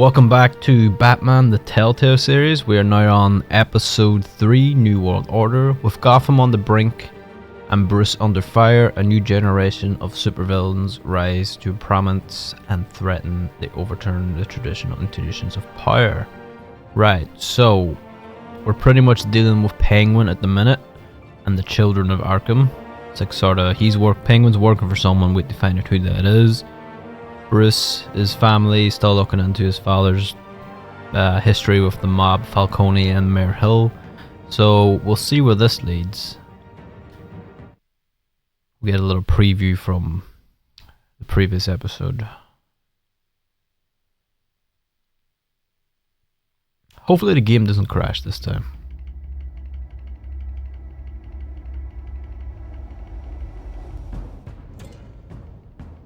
Welcome back to Batman the Telltale Series. We are now on episode 3, New World Order. With Gotham on the brink and Bruce under fire, a new generation of supervillains rise to prominence and threaten to overturn the traditional institutions of power. Right, so we're pretty much dealing with Penguin at the minute and the Children of Arkham. It's like Penguin's working for someone, wait to find out who that is. Bruce, his family, still looking into his father's history with the mob, Falcone and Mayor Hill. So we'll see where this leads. We get a little preview from the previous episode. Hopefully the game doesn't crash this time.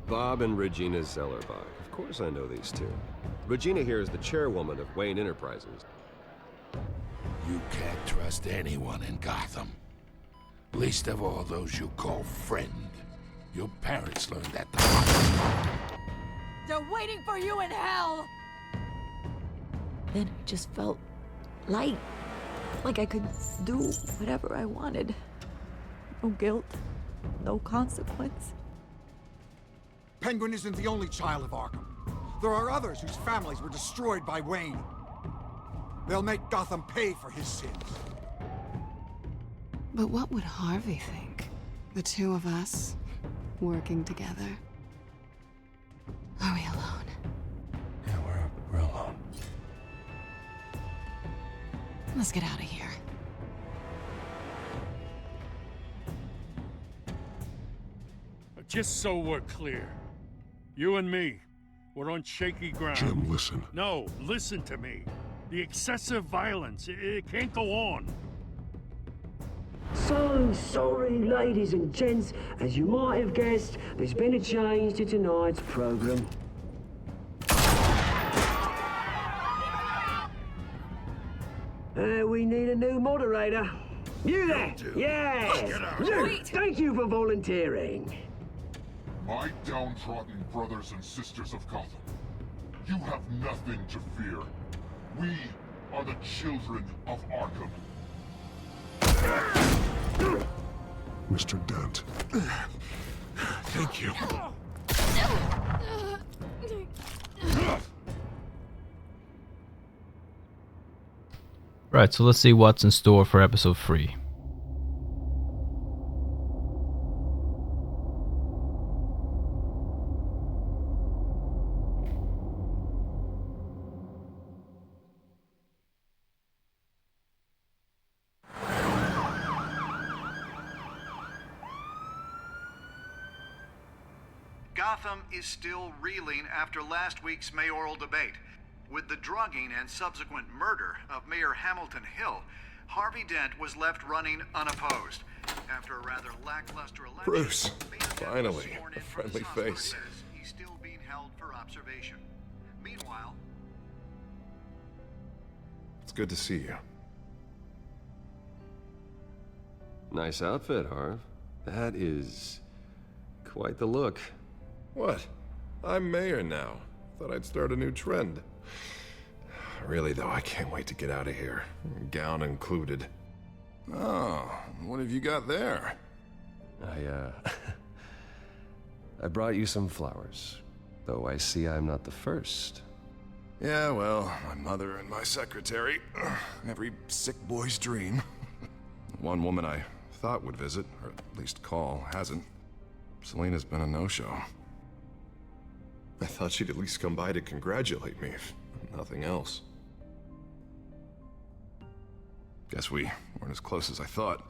Bob and Regina Zellerbach. Of course I know these two. Regina here is the chairwoman of Wayne Enterprises. You can't trust anyone in Gotham. Least of all those you call friend. Your parents learned that the hard way. They're waiting for you in hell! Then I just felt light. Like I could do whatever I wanted. No guilt, no consequence. Penguin isn't the only child of Arkham. There are others whose families were destroyed by Wayne. They'll make Gotham pay for his sins. But what would Harvey think? The two of us, working together. Are we alone? Yeah, we're alone. Let's get out of here. Just so we're clear, you and me, we're on shaky ground. Jim, listen. No, listen to me. The excessive violence, it can't go on. So sorry, ladies and gents. As you might have guessed, there's been a change to tonight's program. We need a new moderator. You there? Yeah. You. Thank you for volunteering. My downtrodden brothers and sisters of Gotham, you have nothing to fear. We are the children of Arkham. Mr. Dent. Thank you. Right, so let's see what's in store for episode 3. Gotham is still reeling after last week's mayoral debate. With the drugging and subsequent murder of Mayor Hamilton Hill, Harvey Dent was left running unopposed. After a rather lackluster election, Bruce, Mayor Dent was finally, sworn a in for friendly the face. suspect. He's still being held for observation. Meanwhile, It's good to see you. Nice outfit, Harv. That is quite the look. What? I'm mayor now. Thought I'd start a new trend. Really, though, I can't wait to get out of here. Gown included. Oh, what have you got there? I brought you some flowers. Though I see I'm not the first. Yeah, well, my mother and my secretary. Every sick boy's dream. One woman I thought would visit, or at least call, hasn't. Selena's been a no-show. I thought she'd at least come by to congratulate me, if nothing else. Guess we weren't as close as I thought.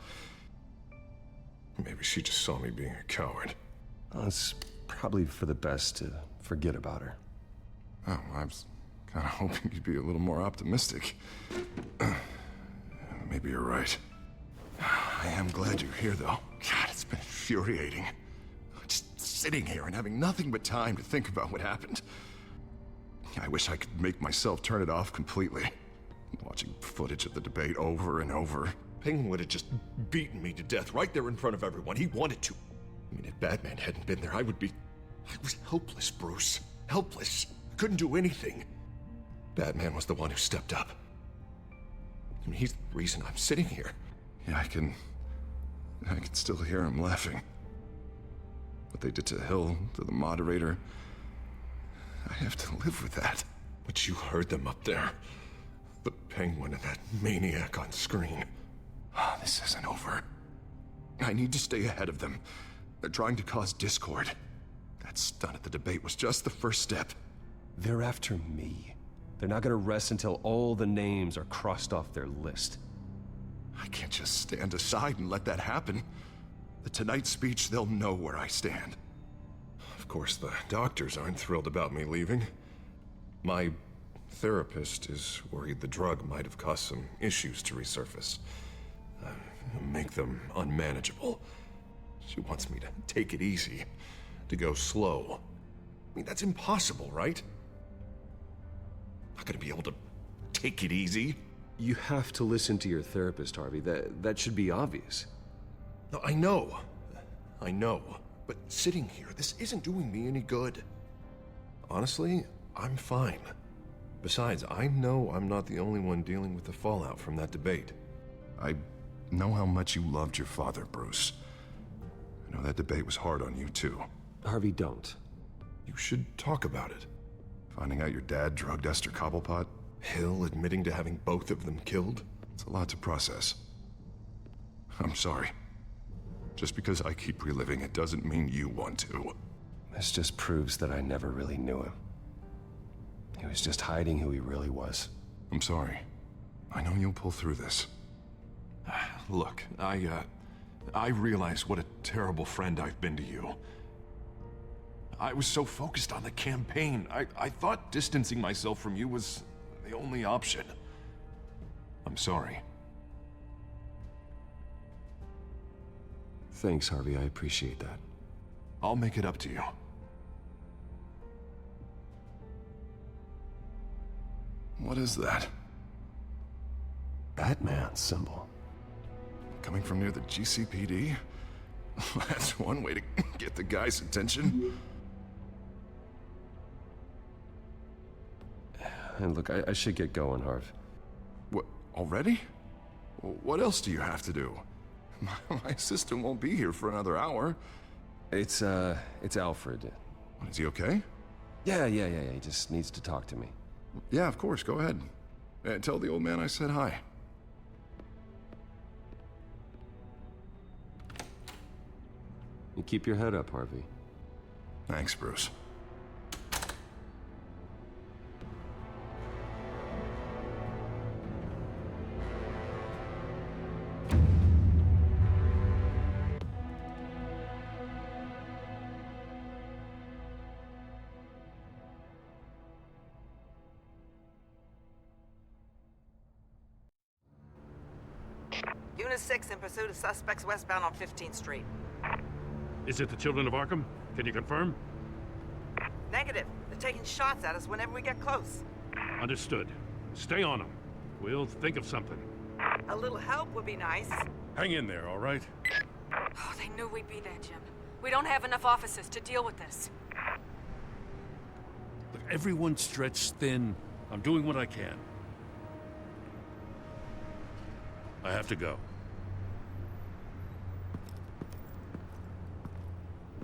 Maybe she just saw me being a coward. Well, it's probably for the best to forget about her. Oh, I was kind of hoping you'd be a little more optimistic. Maybe you're right. I am glad you're here, though. God, it's been infuriating. Just sitting here and having nothing but time to think about what happened. I wish I could make myself turn it off completely. Watching footage of the debate over and over. Penguin would have just beaten me to death right there in front of everyone. He wanted to. I mean, if Batman hadn't been there, I was helpless, Bruce. Helpless. Couldn't do anything. Batman was the one who stepped up. I mean, he's the reason I'm sitting here. Yeah, I can still hear him laughing. What they did to Hill, to the moderator, I have to live with that. But you heard them up there. The Penguin and that maniac on screen. This isn't over. I need to stay ahead of them. They're trying to cause discord. That stunt at the debate was just the first step. They're after me. They're not gonna rest until all the names are crossed off their list. I can't just stand aside and let that happen. The Tonight speech, they'll know where I stand. Of course, the doctors aren't thrilled about me leaving. My therapist is worried the drug might have caused some issues to resurface. Make them unmanageable. She wants me to take it easy, to go slow. I mean, that's impossible, right? I'm not gonna be able to take it easy. You have to listen to your therapist, Harvey. That should be obvious. No, I know. But sitting here, this isn't doing me any good. Honestly, I'm fine. Besides, I know I'm not the only one dealing with the fallout from that debate. I know how much you loved your father, Bruce. I know that debate was hard on you, too. Harvey, don't. You should talk about it. Finding out your dad drugged Esther Cobblepot, Hill admitting to having both of them killed. It's a lot to process. I'm sorry. Just because I keep reliving it doesn't mean you want to. This just proves that I never really knew him. He was just hiding who he really was. I'm sorry. I know you'll pull through this. Look, I realize what a terrible friend I've been to you. I was so focused on the campaign. I thought distancing myself from you was the only option. I'm sorry. Thanks, Harvey. I appreciate that. I'll make it up to you. What is that? Batman symbol. Coming from near the GCPD? That's one way to get the guy's attention. And look, I should get going, Harv. What, already? What else do you have to do? My assistant won't be here for another hour. It's Alfred. Is he okay? Yeah. He just needs to talk to me. Yeah, of course. Go ahead. Tell the old man I said hi. You keep your head up, Harvey. Thanks, Bruce. Unit 6 in pursuit of suspects westbound on 15th Street. Is it the Children of Arkham? Can you confirm? Negative. They're taking shots at us whenever we get close. Understood. Stay on them. We'll think of something. A little help would be nice. Hang in there, all right? Oh, they knew we'd be there, Jim. We don't have enough officers to deal with this. Look, everyone's stretched thin. I'm doing what I can. I have to go.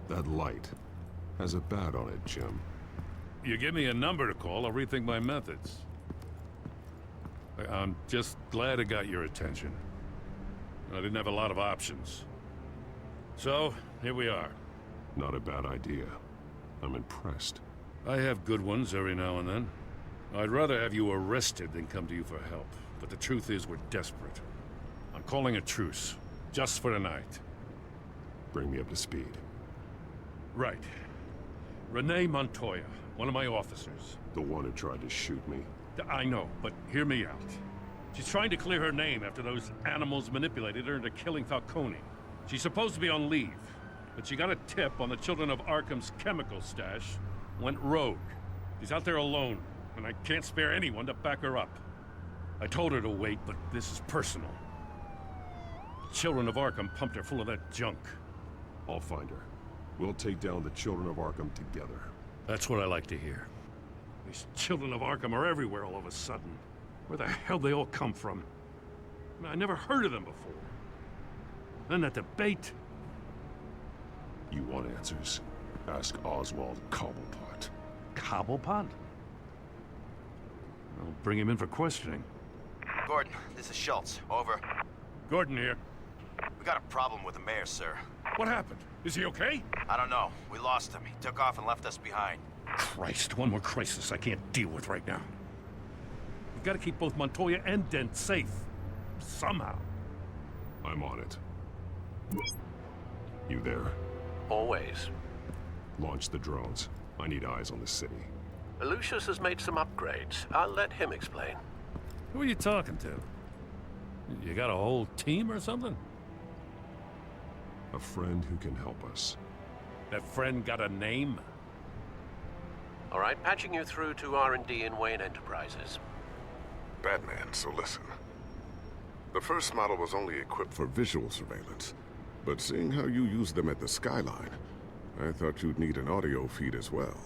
That light has a bat on it, Jim. You give me a number to call, I'll rethink my methods. I'm just glad I got your attention. I didn't have a lot of options. So, here we are. Not a bad idea. I'm impressed. I have good ones every now and then. I'd rather have you arrested than come to you for help. But the truth is, we're desperate. I'm calling a truce, just for tonight. Bring me up to speed. Right. Renee Montoya, one of my officers. The one who tried to shoot me. I know, but hear me out. She's trying to clear her name after those animals manipulated her into killing Falcone. She's supposed to be on leave, but she got a tip on the Children of Arkham's chemical stash, went rogue. She's out there alone, and I can't spare anyone to back her up. I told her to wait, but this is personal. The Children of Arkham pumped her full of that junk. I'll find her. We'll take down the Children of Arkham together. That's what I like to hear. These children of Arkham are everywhere all of a sudden. Where the hell they all come from? I mean, I never heard of them before. Then that debate. You want answers? Ask Oswald Cobblepot. Cobblepot? I'll bring him in for questioning. Gordon, this is Schultz. Over. Gordon here. We got a problem with the mayor, sir. What happened? Is he okay? I don't know. We lost him. He took off and left us behind. Christ, one more crisis I can't deal with right now. We've got to keep both Montoya and Dent safe. Somehow. I'm on it. You there? Always. Launch the drones. I need eyes on the city. Lucius has made some upgrades. I'll let him explain. Who are you talking to? You got a whole team or something? A friend who can help us. That friend got a name? All right, patching you through to R&D in Wayne Enterprises. Batman, so listen. The first model was only equipped for visual surveillance, but seeing how you use them at the Skyline, I thought you'd need an audio feed as well.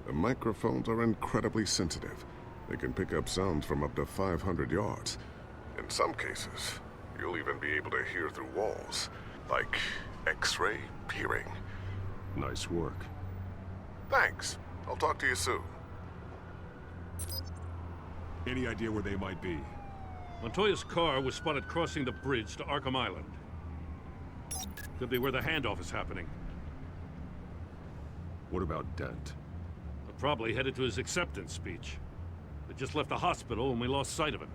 The microphones are incredibly sensitive. They can pick up sounds from up to 500 yards. In some cases, you'll even be able to hear through walls, like X-ray peering. Nice work. Thanks. I'll talk to you soon. Any idea where they might be? Montoya's car was spotted crossing the bridge to Arkham Island. Could be where the handoff is happening. What about Dent? Probably headed to his acceptance speech. They just left the hospital and we lost sight of him.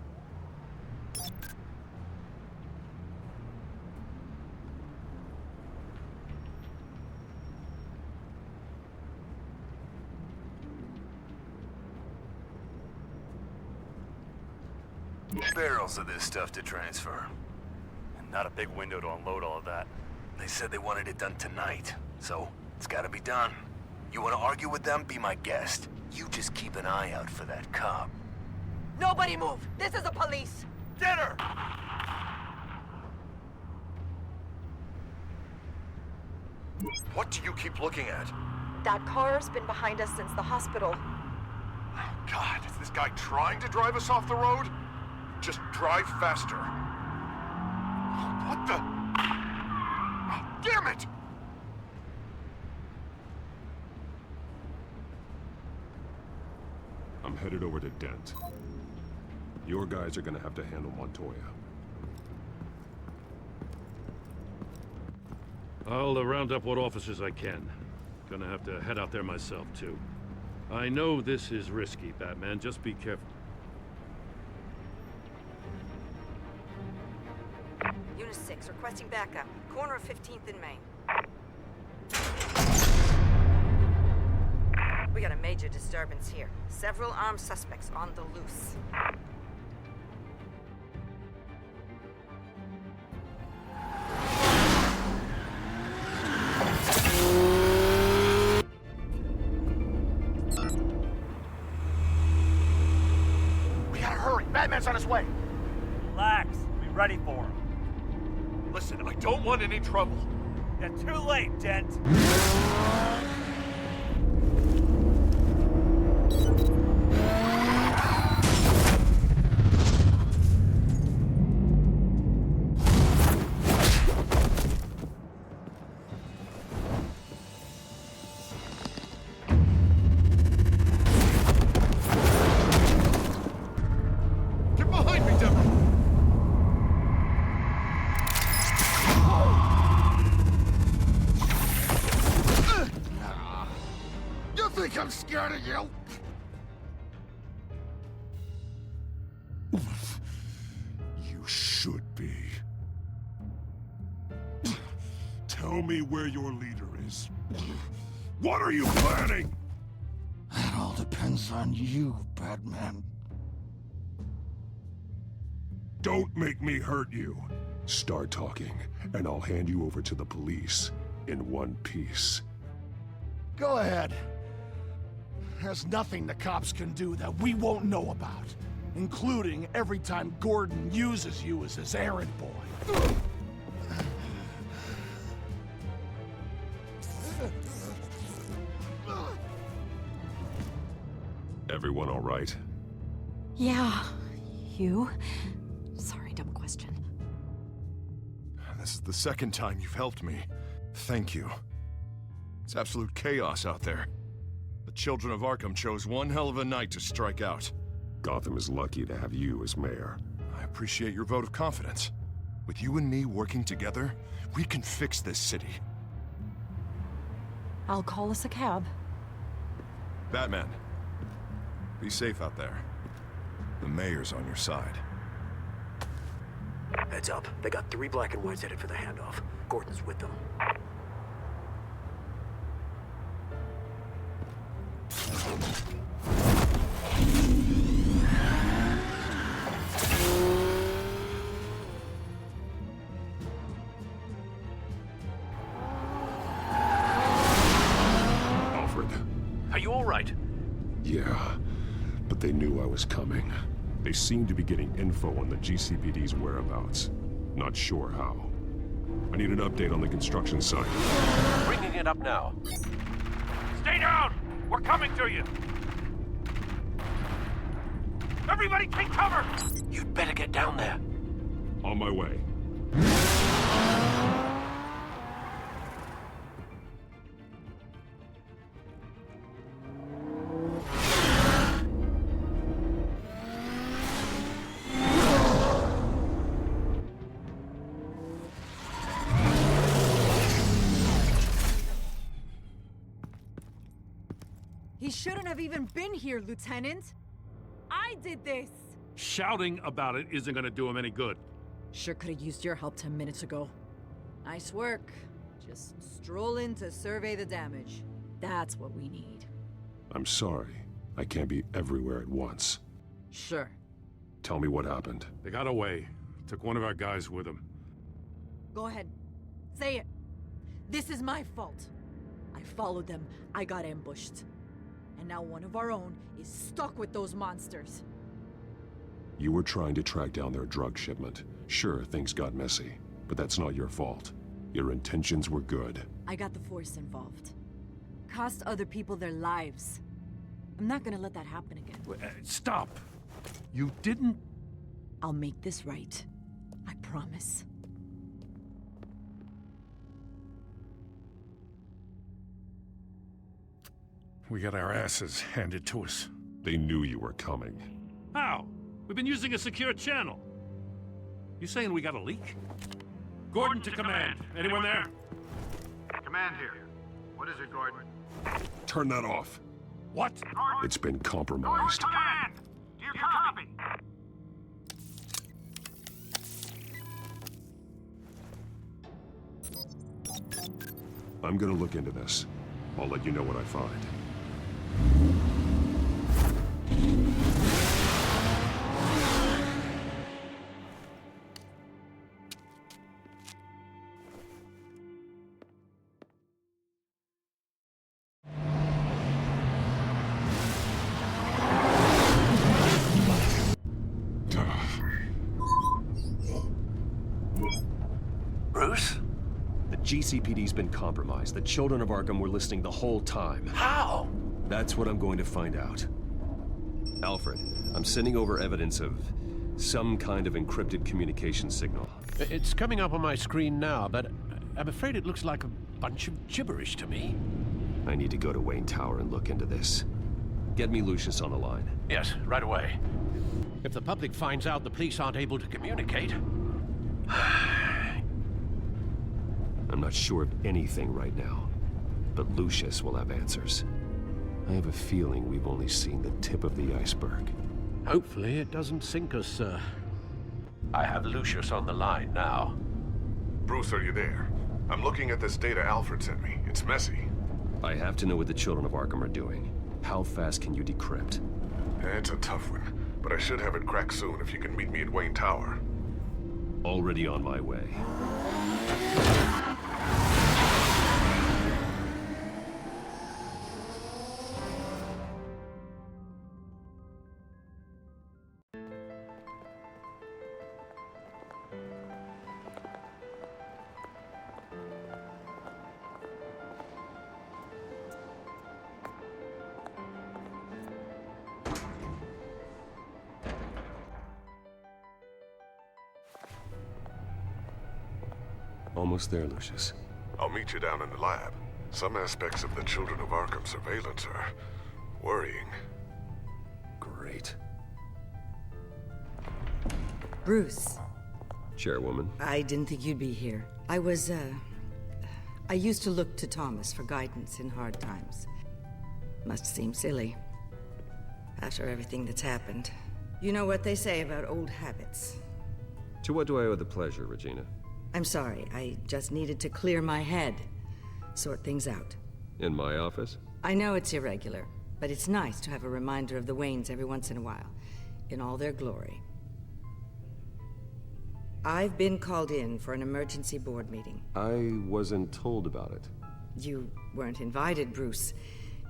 Barrels of this stuff to transfer. And not a big window to unload all of that. They said they wanted it done tonight, so it's gotta be done. You wanna argue with them? Be my guest. You just keep an eye out for that cop. Nobody move! This is the police! Get her! What do you keep looking at? That car's been behind us since the hospital. God, is this guy trying to drive us off the road? Just drive faster. What the? Oh, damn it! I'm headed over to Dent. Your guys are gonna have to handle Montoya. I'll round up what officers I can. Gonna have to head out there myself, too. I know this is risky, Batman. Just be careful. Unit 6, requesting backup. Corner of 15th and Main. We got a major disturbance here. Several armed suspects on the loose. We gotta hurry. Batman's on his way. Relax. Be ready for him. Listen, I don't want any trouble. You're too late, Dent. Get behind me, Devil! You think I'm scared of you? You should be. Tell me where your leader is. What are you planning? That all depends on you, Batman. Don't make me hurt you. Start talking, and I'll hand you over to the police in one piece. Go ahead. There's nothing the cops can do that we won't know about, including every time Gordon uses you as his errand boy. Everyone all right? Yeah. You? Sorry, dumb question. This is the second time you've helped me. Thank you. It's absolute chaos out there. The children of Arkham chose one hell of a night to strike out. Gotham is lucky to have you as mayor. I appreciate your vote of confidence. With you and me working together, we can fix this city. I'll call us a cab. Batman, be safe out there. The mayor's on your side. Heads up. They got 3 black and whites headed for the handoff. Gordon's with them. Alfred. Are you all right? Yeah, but they knew I was coming. They seem to be getting info on the GCPD's whereabouts. Not sure how. I need an update on the construction site. Bringing it up now. Stay down! We're coming to you! Everybody take cover! You'd better get down there. On my way. He shouldn't have even been here, Lieutenant. I did this. Shouting about it isn't gonna do him any good. Sure could have used your help 10 minutes ago. Nice work. Just stroll in to survey the damage. That's what we need. I'm sorry. I can't be everywhere at once. Sure. Tell me what happened. They got away. Took one of our guys with them. Go ahead. Say it. This is my fault. I followed them. I got ambushed. And now one of our own is stuck with those monsters. You were trying to track down their drug shipment. Sure, things got messy, but that's not your fault. Your intentions were good. I got the Force involved. Cost other people their lives. I'm not gonna let that happen again. Stop! You didn't... I'll make this right. I promise. We got our asses handed to us. They knew you were coming. How? We've been using a secure channel. You saying we got a leak? Gordon to command. Anyone there? Command here. What is it, Gordon? Turn that off. What? It's been compromised. Command! Do you copy? I'm gonna look into this. I'll let you know what I find. Bruce? The GCPD's been compromised. The children of Arkham were listening the whole time. How? That's what I'm going to find out. Alfred, I'm sending over evidence of some kind of encrypted communication signal. It's coming up on my screen now, but I'm afraid it looks like a bunch of gibberish to me. I need to go to Wayne Tower and look into this. Get me Lucius on the line. Yes, right away. If the public finds out the police aren't able to communicate... I'm not sure of anything right now, but Lucius will have answers. I have a feeling we've only seen the tip of the iceberg. Hopefully it doesn't sink us, sir. I have Lucius on the line now. Bruce, are you there? I'm looking at this data Alfred sent me. It's messy. I have to know what the children of Arkham are doing. How fast can you decrypt? It's a tough one, but I should have it cracked soon if you can meet me at Wayne Tower. Already on my way. Almost there, Lucius. I'll meet you down in the lab. Some aspects of the Children of Arkham surveillance are worrying. Great. Bruce. Chairwoman. I didn't think you'd be here. I used to look to Thomas for guidance in hard times. Must seem silly. After everything that's happened. You know what they say about old habits. To what do I owe the pleasure, Regina? I'm sorry, I just needed to clear my head. Sort things out. In my office? I know it's irregular, but it's nice to have a reminder of the Waynes every once in a while. In all their glory. I've been called in for an emergency board meeting. I wasn't told about it. You weren't invited, Bruce.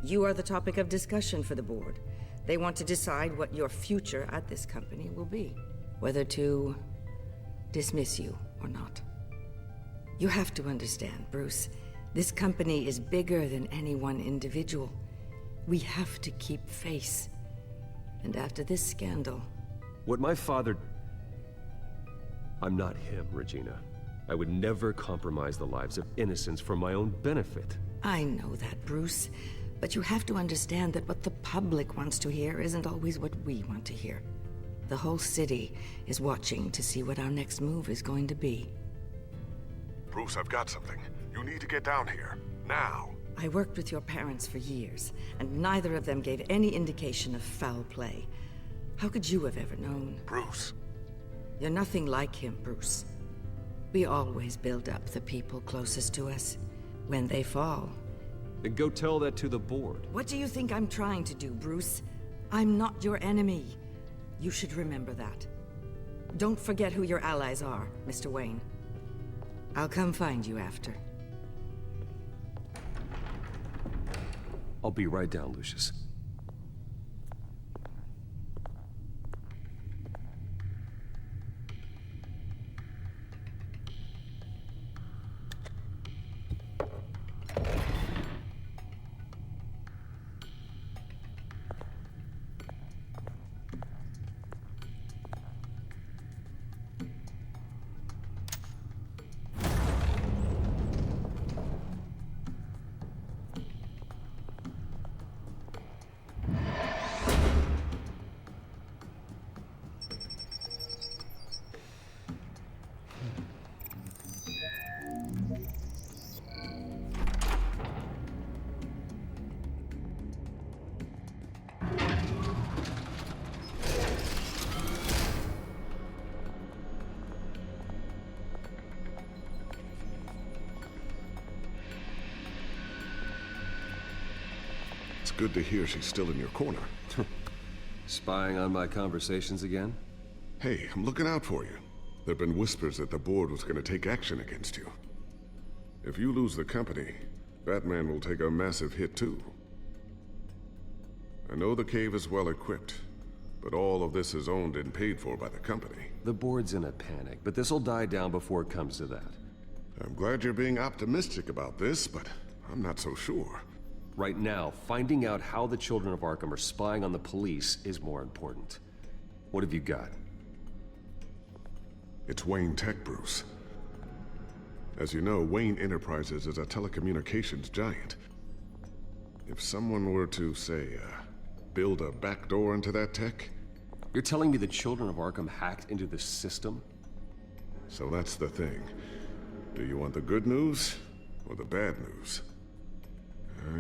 You are the topic of discussion for the board. They want to decide what your future at this company will be. Whether to dismiss you or not. You have to understand, Bruce. This company is bigger than any one individual. We have to keep face. And after this scandal... What my father... I'm not him, Regina. I would never compromise the lives of innocents for my own benefit. I know that, Bruce. But you have to understand that what the public wants to hear isn't always what we want to hear. The whole city is watching to see what our next move is going to be. Bruce, I've got something. You need to get down here. Now. I worked with your parents for years, and neither of them gave any indication of foul play. How could you have ever known? Bruce. You're nothing like him, Bruce. We always build up the people closest to us. When they fall... Then go tell that to the board. What do you think I'm trying to do, Bruce? I'm not your enemy. You should remember that. Don't forget who your allies are, Mr. Wayne. I'll come find you after. I'll be right down, Lucius. It's good to hear she's still in your corner. Spying on my conversations again? Hey, I'm looking out for you. There've been whispers that the board was gonna take action against you. If you lose the company, Batman will take a massive hit too. I know the cave is well equipped, but all of this is owned and paid for by the company. The board's in a panic, but this'll die down before it comes to that. I'm glad you're being optimistic about this, but I'm not so sure. Right now, finding out how the Children of Arkham are spying on the police is more important. What have you got? It's Wayne Tech, Bruce. As you know, Wayne Enterprises is a telecommunications giant. If someone were to, say, build a backdoor into that tech... You're telling me the Children of Arkham hacked into the system? So that's the thing. Do you want the good news or the bad news?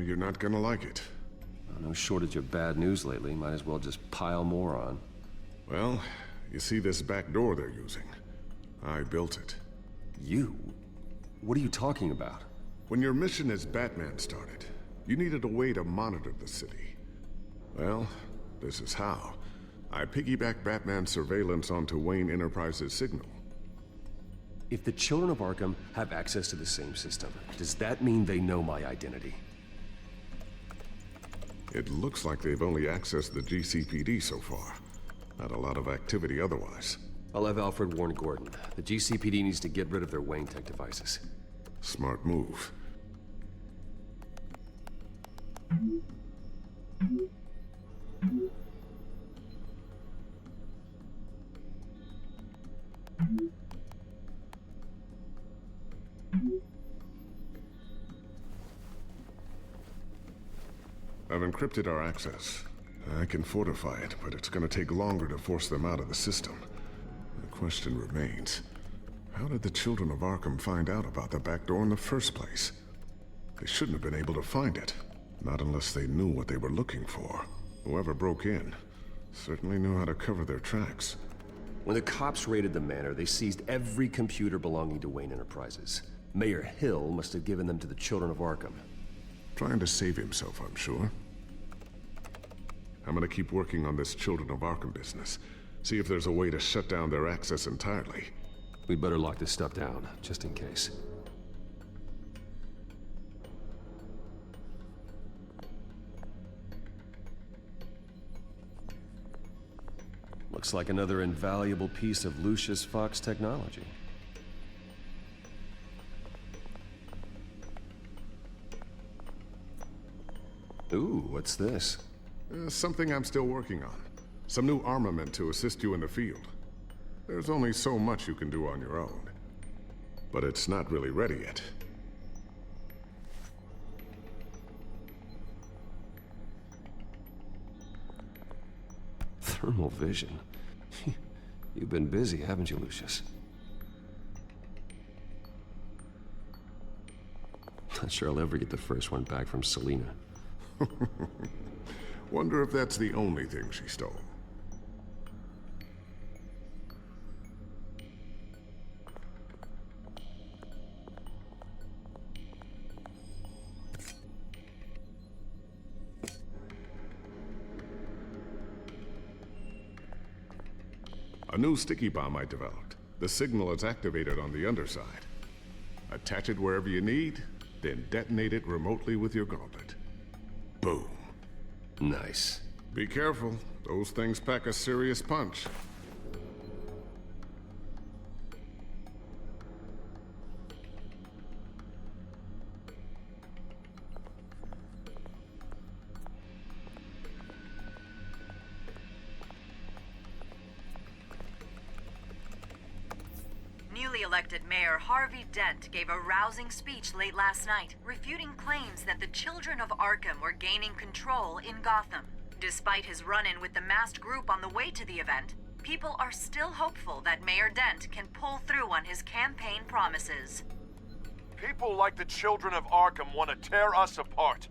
You're not gonna like it. No shortage of bad news lately. Might as well just pile more on. Well, you see this back door they're using? I built it. You? What are you talking about? When your mission as Batman started, you needed a way to monitor the city. Well, this is how. I piggybacked Batman's surveillance onto Wayne Enterprises' signal. If the Children of Arkham have access to the same system, does that mean they know my identity? It looks like they've only accessed the GCPD so far. Not a lot of activity otherwise. I'll have Alfred warn Gordon. The GCPD needs to get rid of their Wayne Tech devices. Smart move. I've encrypted our access. I can fortify it, but it's gonna take longer to force them out of the system. The question remains, how did the children of Arkham find out about the back door in the first place? They shouldn't have been able to find it. Not unless they knew what they were looking for. Whoever broke in certainly knew how to cover their tracks. When the cops raided the manor, they seized every computer belonging to Wayne Enterprises. Mayor Hill must have given them to the children of Arkham. Trying to save himself, I'm sure. I'm gonna keep working on this Children of Arkham business. See if there's a way to shut down their access entirely. We'd better lock this stuff down, just in case. Looks like another invaluable piece of Lucius Fox technology. Ooh, what's this? Something I'm still working on. Some new armament to assist you in the field. There's only so much you can do on your own. But it's not really ready yet. Thermal vision. You've been busy, haven't you, Lucius? Not sure I'll ever get the first one back from Selina. Wonder if that's the only thing she stole. A new sticky bomb I developed. The signal is activated on the underside. Attach it wherever you need, then detonate it remotely with your gauntlet. Boom. Nice. Be careful. Those things pack a serious punch. Newly elected Mayor Harvey Dent gave a rousing speech late last night, refuting claims that the children of Arkham were gaining control in Gotham. Despite his run-in with the masked group on the way to the event, people are still hopeful that Mayor Dent can pull through on his campaign promises. People like the children of Arkham want to tear us apart.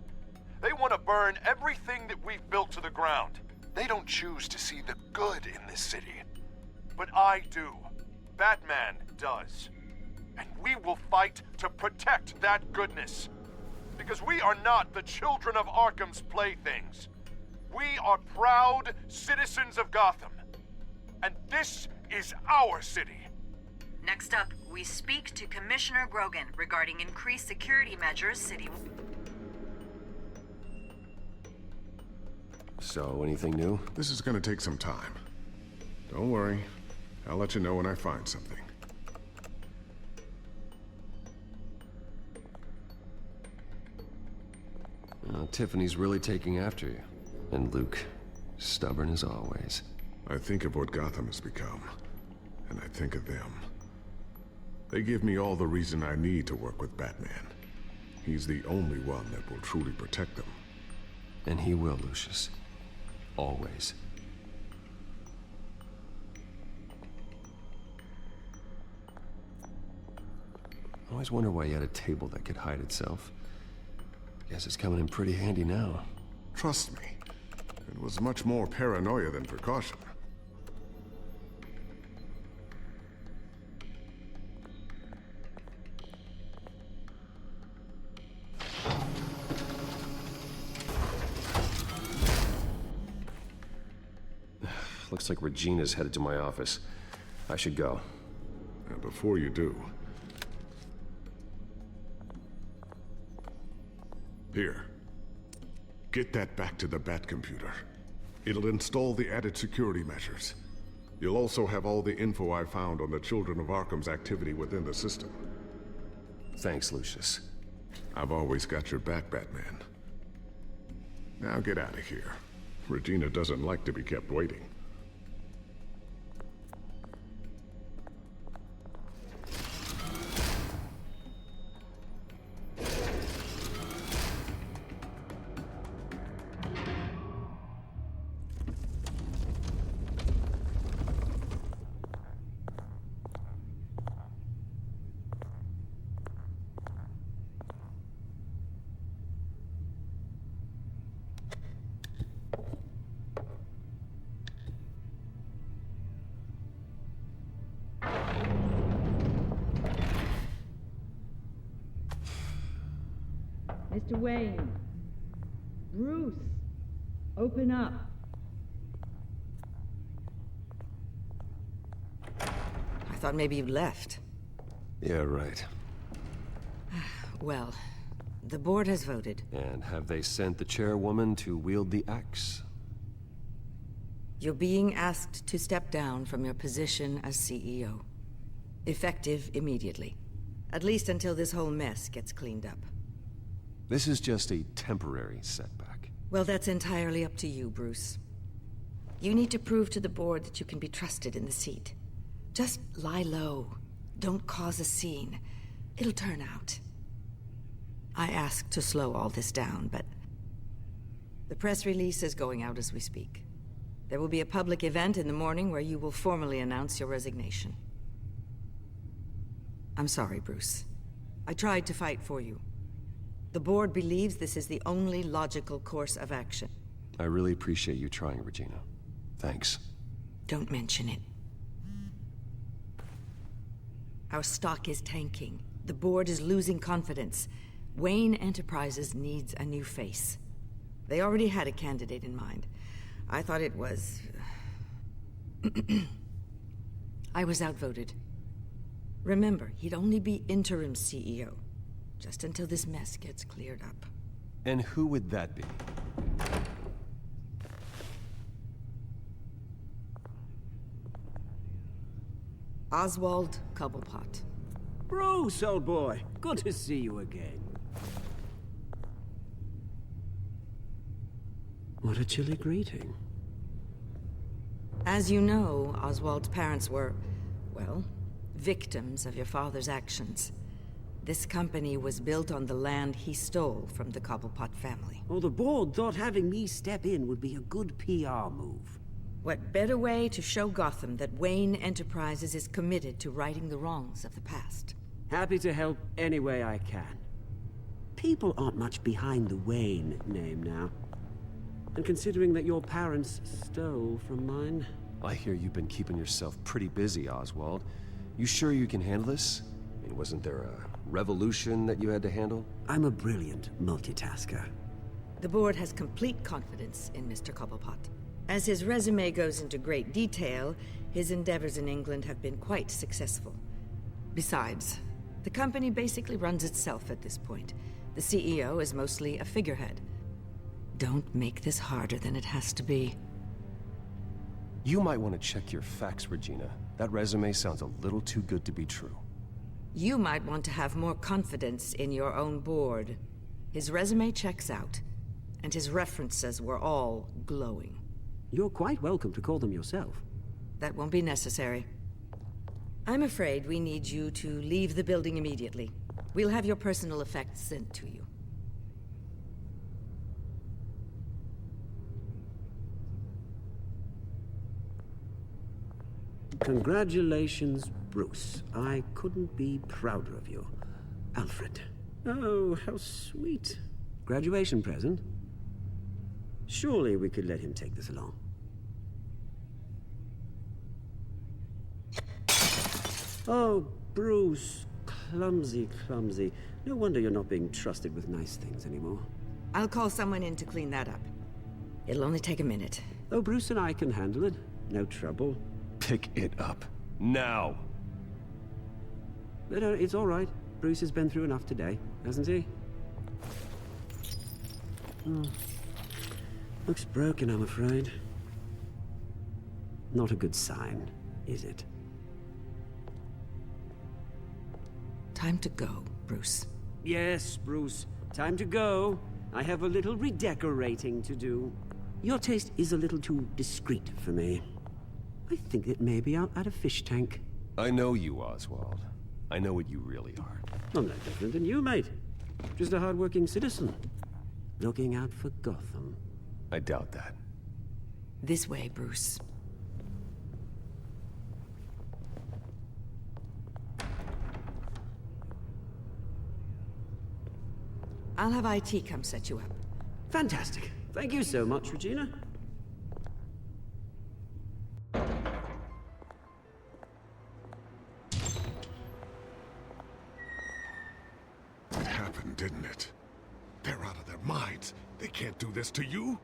They want to burn everything that we've built to the ground. They don't choose to see the good in this city. But I do. Batman does. And we will fight to protect that goodness. Because we are not the children of Arkham's playthings. We are proud citizens of Gotham. And this is our city. Next up, we speak to Commissioner Grogan regarding increased security measures city. So, anything new? This is gonna take some time. Don't worry. I'll let you know when I find something. Tiffany's really taking after you. And Luke, stubborn as always. I think of what Gotham has become, and I think of them. They give me all the reason I need to work with Batman. He's the only one that will truly protect them. And he will, Lucius. Always. I always wonder why he had a table that could hide itself. Guess it's coming in pretty handy now. Trust me, it was much more paranoia than precaution. Looks like Regina's headed to my office. I should go. And before you do... Here. Get that back to the Bat computer. It'll install the added security measures. You'll also have all the info I found on the Children of Arkham's activity within the system. Thanks, Lucius. I've always got your back, Batman. Now get out of here. Regina doesn't like to be kept waiting. Mr. Wayne. Bruce, open up. I thought maybe you'd left. Yeah, right. Well, the board has voted. And have they sent the chairwoman to wield the axe? You're being asked to step down from your position as CEO. Effective immediately. At least until this whole mess gets cleaned up. This is just a temporary setback. Well, that's entirely up to you, Bruce. You need to prove to the board that you can be trusted in the seat. Just lie low. Don't cause a scene. It'll turn out. I asked to slow all this down, but the press release is going out as we speak. There will be a public event in the morning where you will formally announce your resignation. I'm sorry, Bruce. I tried to fight for you. The board believes this is the only logical course of action. I really appreciate you trying, Regina. Thanks. Don't mention it. Our stock is tanking. The board is losing confidence. Wayne Enterprises needs a new face. They already had a candidate in mind. I thought it was... I was outvoted. Remember, he'd only be interim CEO, just until this mess gets cleared up. And who would that be? Oswald Cobblepot. Bruce, old boy. Good to see you again. What a chilly greeting. As you know, Oswald's parents were, well, victims of your father's actions. This company was built on the land he stole from the Cobblepot family. Well, the board thought having me step in would be a good PR move. What better way to show Gotham that Wayne Enterprises is committed to righting the wrongs of the past? Happy to help any way I can. People aren't much behind the Wayne name now. And considering that your parents stole from mine... I hear you've been keeping yourself pretty busy, Oswald. You sure you can handle this? I mean, wasn't there a revolution that you had to handle? I'm a brilliant multitasker. The board has complete confidence in Mr. Cobblepot. As his resume goes into great detail, his endeavors in England have been quite successful. Besides, the company basically runs itself at this point. The CEO is mostly a figurehead. Don't make this harder than it has to be. You might want to check your facts, Regina. That resume sounds a little too good to be true. You might want to have more confidence in your own board. His resume checks out, and his references were all glowing. You're quite welcome to call them yourself. That won't be necessary. I'm afraid we need you to leave the building immediately. We'll have your personal effects sent to you. Congratulations, Bruce. I couldn't be prouder of you. Alfred. Oh, how sweet. Graduation present? Surely we could let him take this along. Oh, Bruce. Clumsy, clumsy. No wonder you're not being trusted with nice things anymore. I'll call someone in to clean that up. It'll only take a minute. Oh, Bruce and I can handle it. No trouble. Pick it up. Now! But it's all right. Bruce has been through enough today, hasn't he? Looks broken, I'm afraid. Not a good sign, is it? Time to go, Bruce. Yes, Bruce. Time to go. I have a little redecorating to do. Your taste is a little too discreet for me. I think it may be out at a fish tank. I know you, Oswald. I know what you really are. I'm no different than you, mate. Just a hard-working citizen. Looking out for Gotham. I doubt that. This way, Bruce. I'll have IT come set you up. Fantastic. Thank you so much, Regina. It happened, didn't it? They're minds. They can't do this to you.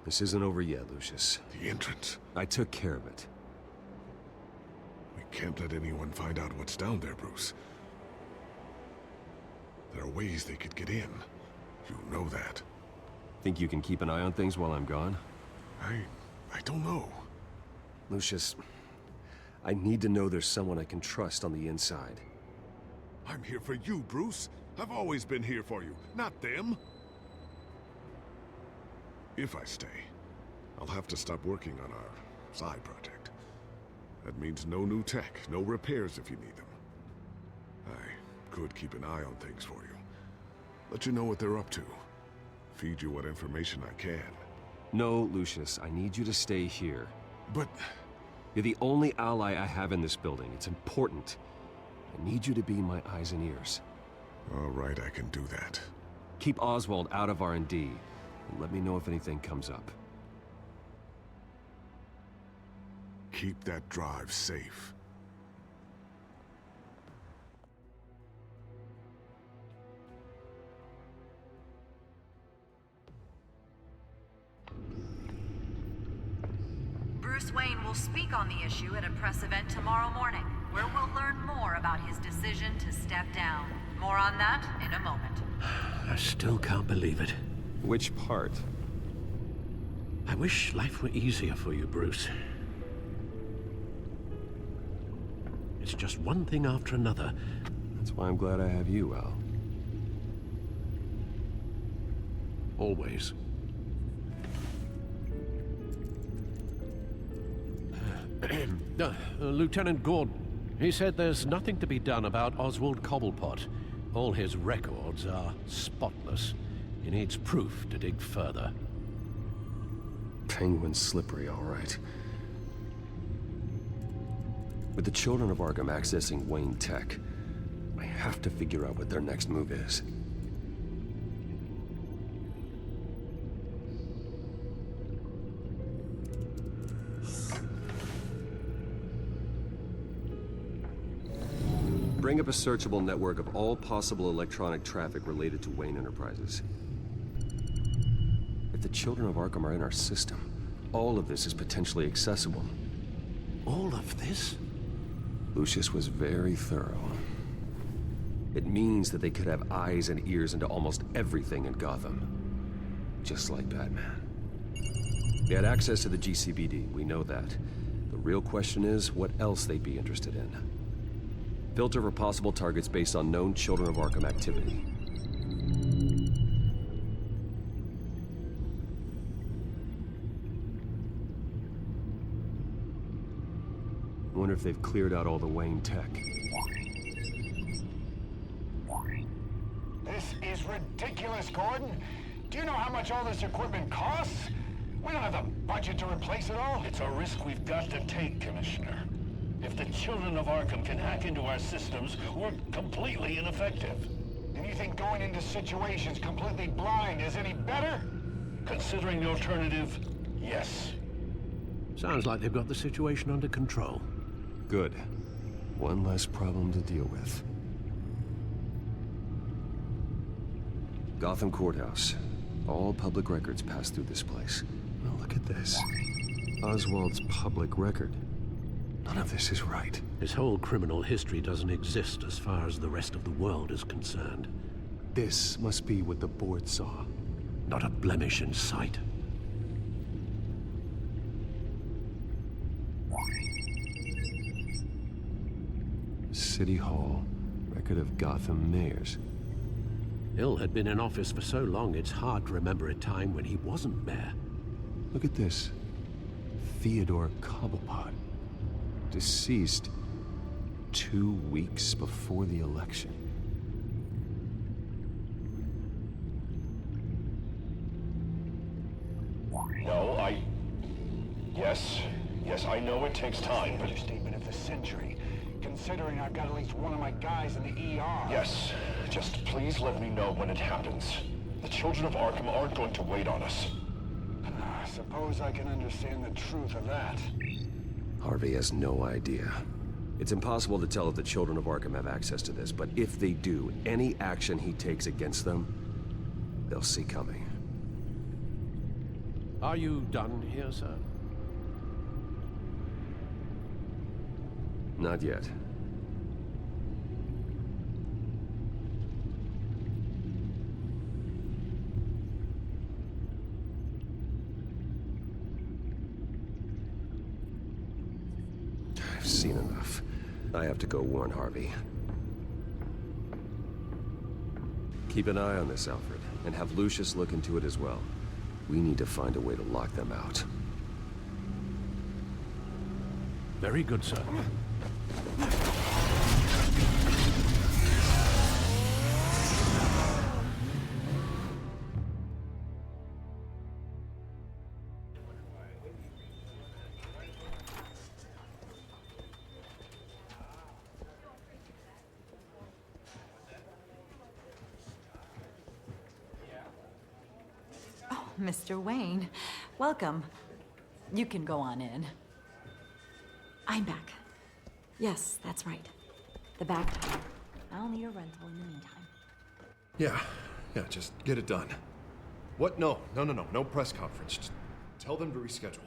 This isn't over yet, Lucius. The entrance. I took care of it. We can't let anyone find out what's down there, Bruce. There are ways they could get in. You know that. Think you can keep an eye on things while I'm gone? I don't know. Lucius, I need to know there's someone I can trust on the inside. I'm here for you, Bruce. I've always been here for you, not them. If I stay, I'll have to stop working on our side project. That means no new tech, no repairs if you need them. I could keep an eye on things for you. Let you know what they're up to. Feed you what information I can. No, Lucius, I need you to stay here. But... You're the only ally I have in this building. It's important. I need you to be my eyes and ears. All right, I can do that. Keep Oswald out of R&D, and let me know if anything comes up. Keep that drive safe. Bruce Wayne will speak on the issue at a press event tomorrow morning, where we'll learn more about his decision to step down. More on that in a moment. I still can't believe it. Which part? I wish life were easier for you, Bruce. It's just one thing after another. That's why I'm glad I have you, Al. Always. Lieutenant Gordon, he said there's nothing to be done about Oswald Cobblepot. All his records are spotless. He needs proof to dig further. Penguin's slippery, all right. With the children of Arkham accessing Wayne Tech, I have to figure out what their next move is. Bring up a searchable network of all possible electronic traffic related to Wayne Enterprises. If the children of Arkham are in our system, all of this is potentially accessible. All of this? Lucius was very thorough. It means that they could have eyes and ears into almost everything in Gotham. Just like Batman. They had access to the GCPD, we know that. The real question is, what else they'd be interested in. Filter for possible targets based on known Children of Arkham activity. I wonder if they've cleared out all the Wayne tech. This is ridiculous, Gordon. Do you know how much all this equipment costs? We don't have the budget to replace it all. It's a risk we've got to take, Commissioner. If the Children of Arkham can hack into our systems, we're completely ineffective. And you think going into situations completely blind is any better? Considering the alternative, yes. Sounds like they've got the situation under control. Good. One less problem to deal with. Gotham Courthouse. All public records pass through this place. Now look at this. Oswald's public record. None of this is right. His whole criminal history doesn't exist as far as the rest of the world is concerned. This must be what the board saw. Not a blemish in sight. City Hall. Record of Gotham mayors. Hill had been in office for so long, it's hard to remember a time when he wasn't mayor. Look at this. Theodore Cobblepot. Deceased 2 weeks before the election. No, Yes, I know it takes time, but... Understatement of the century. Considering I've got at least one of my guys in the ER. Yes, just please let me know when it happens. The Children of Arkham aren't going to wait on us. I suppose I can understand the truth of that. Harvey has no idea. It's impossible to tell if the Children of Arkham have access to this, but if they do, any action he takes against them, they'll see coming. Are you done here, sir? Not yet. I've seen enough. I have to go warn Harvey. Keep an eye on this, Alfred, and have Lucius look into it as well. We need to find a way to lock them out. Very good, sir. Mr. Wayne, welcome. You can go on in. I'm back. Yes, that's right. The back door. I'll need a rental in the meantime. Yeah, just get it done. What? No press conference. Just tell them to reschedule.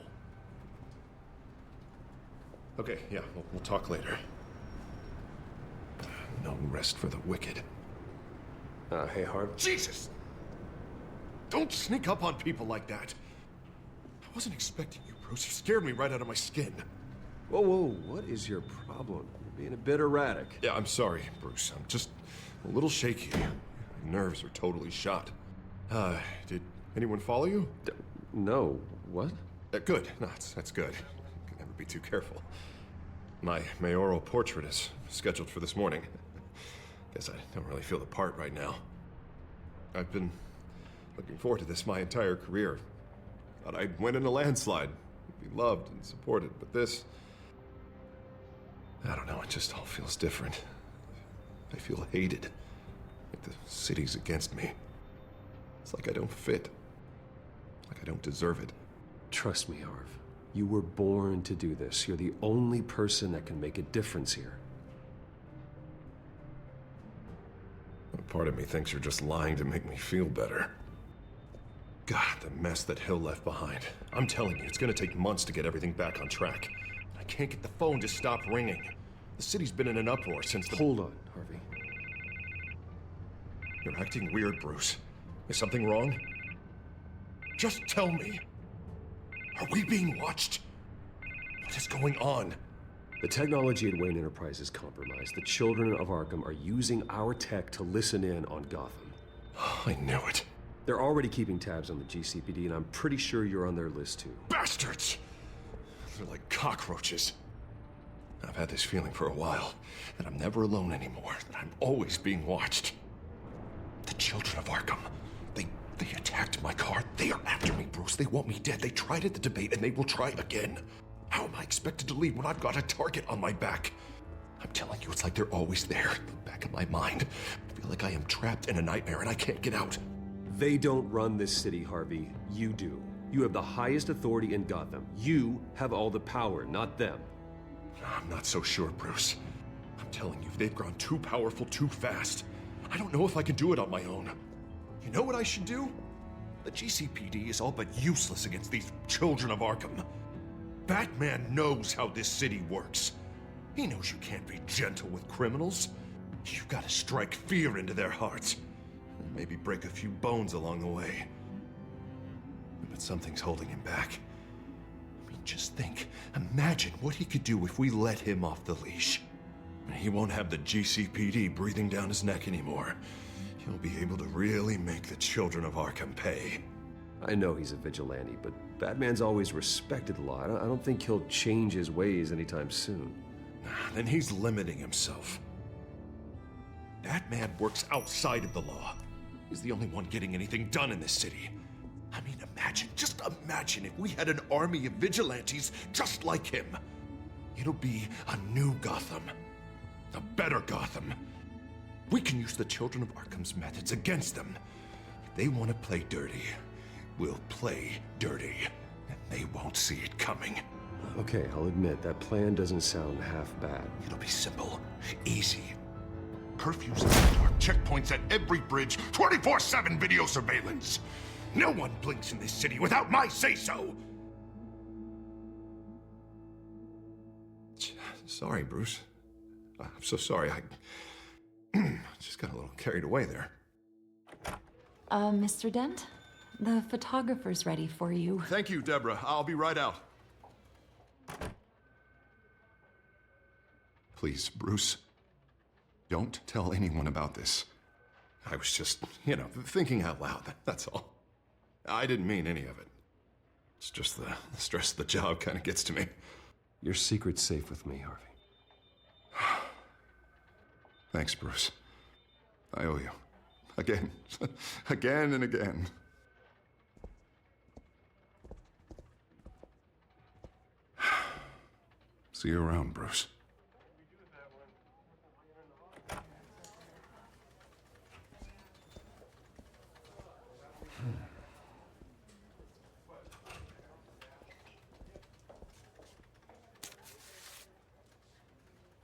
Okay, yeah, we'll talk later. No rest for the wicked. Hey, Harv. Jesus! Don't sneak up on people like that. I wasn't expecting you, Bruce. You scared me right out of my skin. Whoa, what is your problem? You're being a bit erratic. Yeah, I'm sorry, Bruce. I'm just a little shaky. My nerves are totally shot. Did anyone follow you? No. What? Good. No, that's good. Can never be too careful. My mayoral portrait is scheduled for this morning. Guess I don't really feel the part right now. I've been looking forward to this my entire career. Thought I'd win in a landslide, be loved and supported, but this... I don't know, it just all feels different. I feel hated. Like the city's against me. It's like I don't fit. Like I don't deserve it. Trust me, Harv. You were born to do this. You're the only person that can make a difference here. A part of me thinks you're just lying to make me feel better. God, the mess that Hill left behind. I'm telling you, it's gonna take months to get everything back on track. I can't get the phone to stop ringing. The city's been in an uproar since the... Hold on, Harvey. You're acting weird, Bruce. Is something wrong? Just tell me. Are we being watched? What is going on? The technology at Wayne Enterprise is compromised. The children of Arkham are using our tech to listen in on Gotham. I knew it. They're already keeping tabs on the GCPD, and I'm pretty sure you're on their list too. Bastards! They're like cockroaches. I've had this feeling for a while, that I'm never alone anymore, that I'm always being watched. The children of Arkham, they attacked my car. They are after me, Bruce. They want me dead. They tried at the debate, and they will try again. How am I expected to leave when I've got a target on my back? I'm telling you, it's like they're always there, in the back of my mind. I feel like I am trapped in a nightmare and I can't get out. They don't run this city, Harvey. You do. You have the highest authority in Gotham. You have all the power, not them. I'm not so sure, Bruce. I'm telling you, they've grown too powerful too fast. I don't know if I can do it on my own. You know what I should do? The GCPD is all but useless against these children of Arkham. Batman knows how this city works. He knows you can't be gentle with criminals. You've got to strike fear into their hearts. And maybe break a few bones along the way. But something's holding him back. I mean, just think. Imagine what he could do if we let him off the leash. He won't have the GCPD breathing down his neck anymore. He'll be able to really make the children of Arkham pay. I know he's a vigilante, but Batman's always respected the law. I don't think he'll change his ways anytime soon. Then he's limiting himself. Batman works outside of the law. He's the only one getting anything done in this city. I mean, just imagine if we had an army of vigilantes just like him. It'll be a new Gotham. A better Gotham. We can use the children of Arkham's methods against them. If they want to play dirty, we'll play dirty. And they won't see it coming. Okay, I'll admit, that plan doesn't sound half bad. It'll be simple. Easy. Curfews at the dark, checkpoints at every bridge, 24/7 video surveillance. No one blinks in this city without my say-so! Sorry, Bruce. I'm so sorry. I just got a little carried away there. Mr. Dent? The photographer's ready for you. Thank you, Deborah. I'll be right out. Please, Bruce, don't tell anyone about this. I was just, thinking out loud. That's all. I didn't mean any of it. It's just the stress of the job kind of gets to me. Your secret's safe with me, Harvey. Thanks, Bruce. I owe you. Again. Again and again. See you around, Bruce.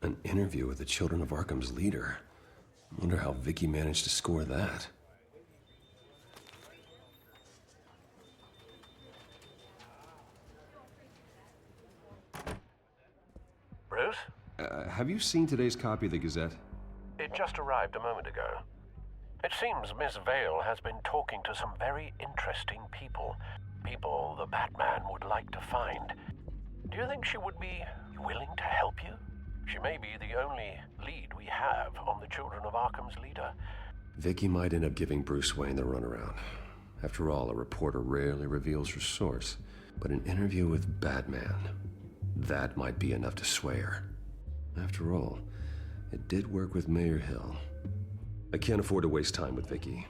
An interview with the Children of Arkham's leader. I wonder how Vicky managed to score that. Bruce? Have you seen today's copy of the Gazette? It just arrived a moment ago. It seems Miss Vale has been talking to some very interesting people. People the Batman would like to find. Do you think she would be willing to help you? She may be the only lead we have on the Children of Arkham's leader. Vicky might end up giving Bruce Wayne the runaround. After all, a reporter rarely reveals her source. But an interview with Batman, that might be enough to sway her. After all, it did work with Mayor Hill. I can't afford to waste time with Vicky.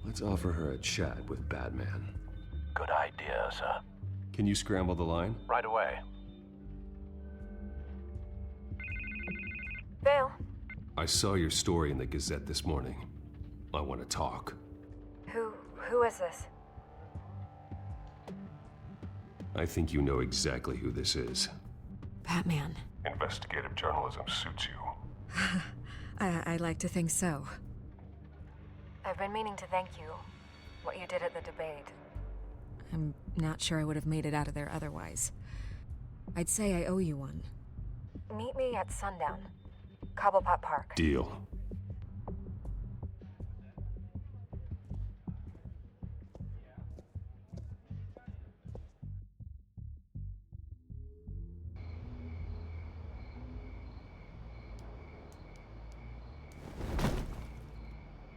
Let's offer her a chat with Batman. Good idea, sir. Can you scramble the line? Right away. Vale. I saw your story in the Gazette this morning. I want to talk. Who is this? I think you know exactly who this is. Batman. Investigative journalism suits you. I like to think so. I've been meaning to thank you. What you did at the debate. I'm not sure I would have made it out of there otherwise. I'd say I owe you one. Meet me at sundown. Cobblepot Park. Deal.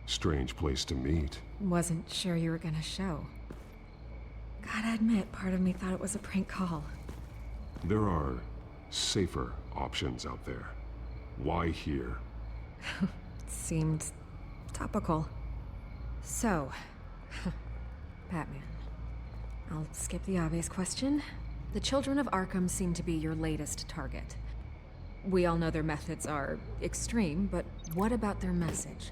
Strange place to meet. Wasn't sure you were gonna show. Gotta admit, part of me thought it was a prank call. There are safer options out there. Why here? Seemed topical. So, Batman. I'll skip the obvious question. The Children of Arkham seem to be your latest target. We all know their methods are extreme, but what about their message?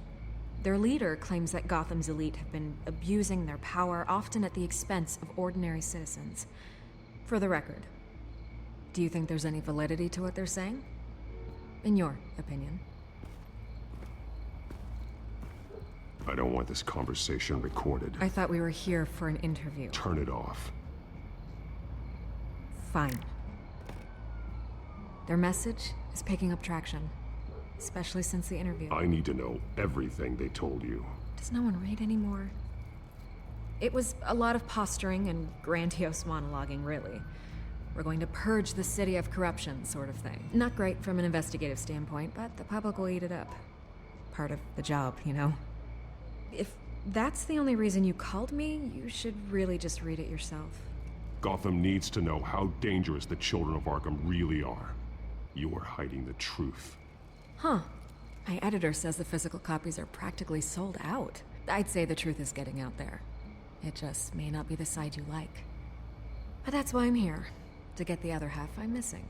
Their leader claims that Gotham's elite have been abusing their power, often at the expense of ordinary citizens. For the record, do you think there's any validity to what they're saying? In your opinion? I don't want this conversation recorded. I thought we were here for an interview. Turn it off. Fine. Their message is picking up traction, especially since the interview. I need to know everything they told you. Does no one read anymore? It was a lot of posturing and grandiose monologuing, really. We're going to purge the city of corruption, sort of thing. Not great from an investigative standpoint, but the public will eat it up. Part of the job, you know? If that's the only reason you called me, you should really just read it yourself. Gotham needs to know how dangerous the Children of Arkham really are. You are hiding the truth. Huh. My editor says the physical copies are practically sold out. I'd say the truth is getting out there. It just may not be the side you like. But that's why I'm here. To get the other half I'm missing.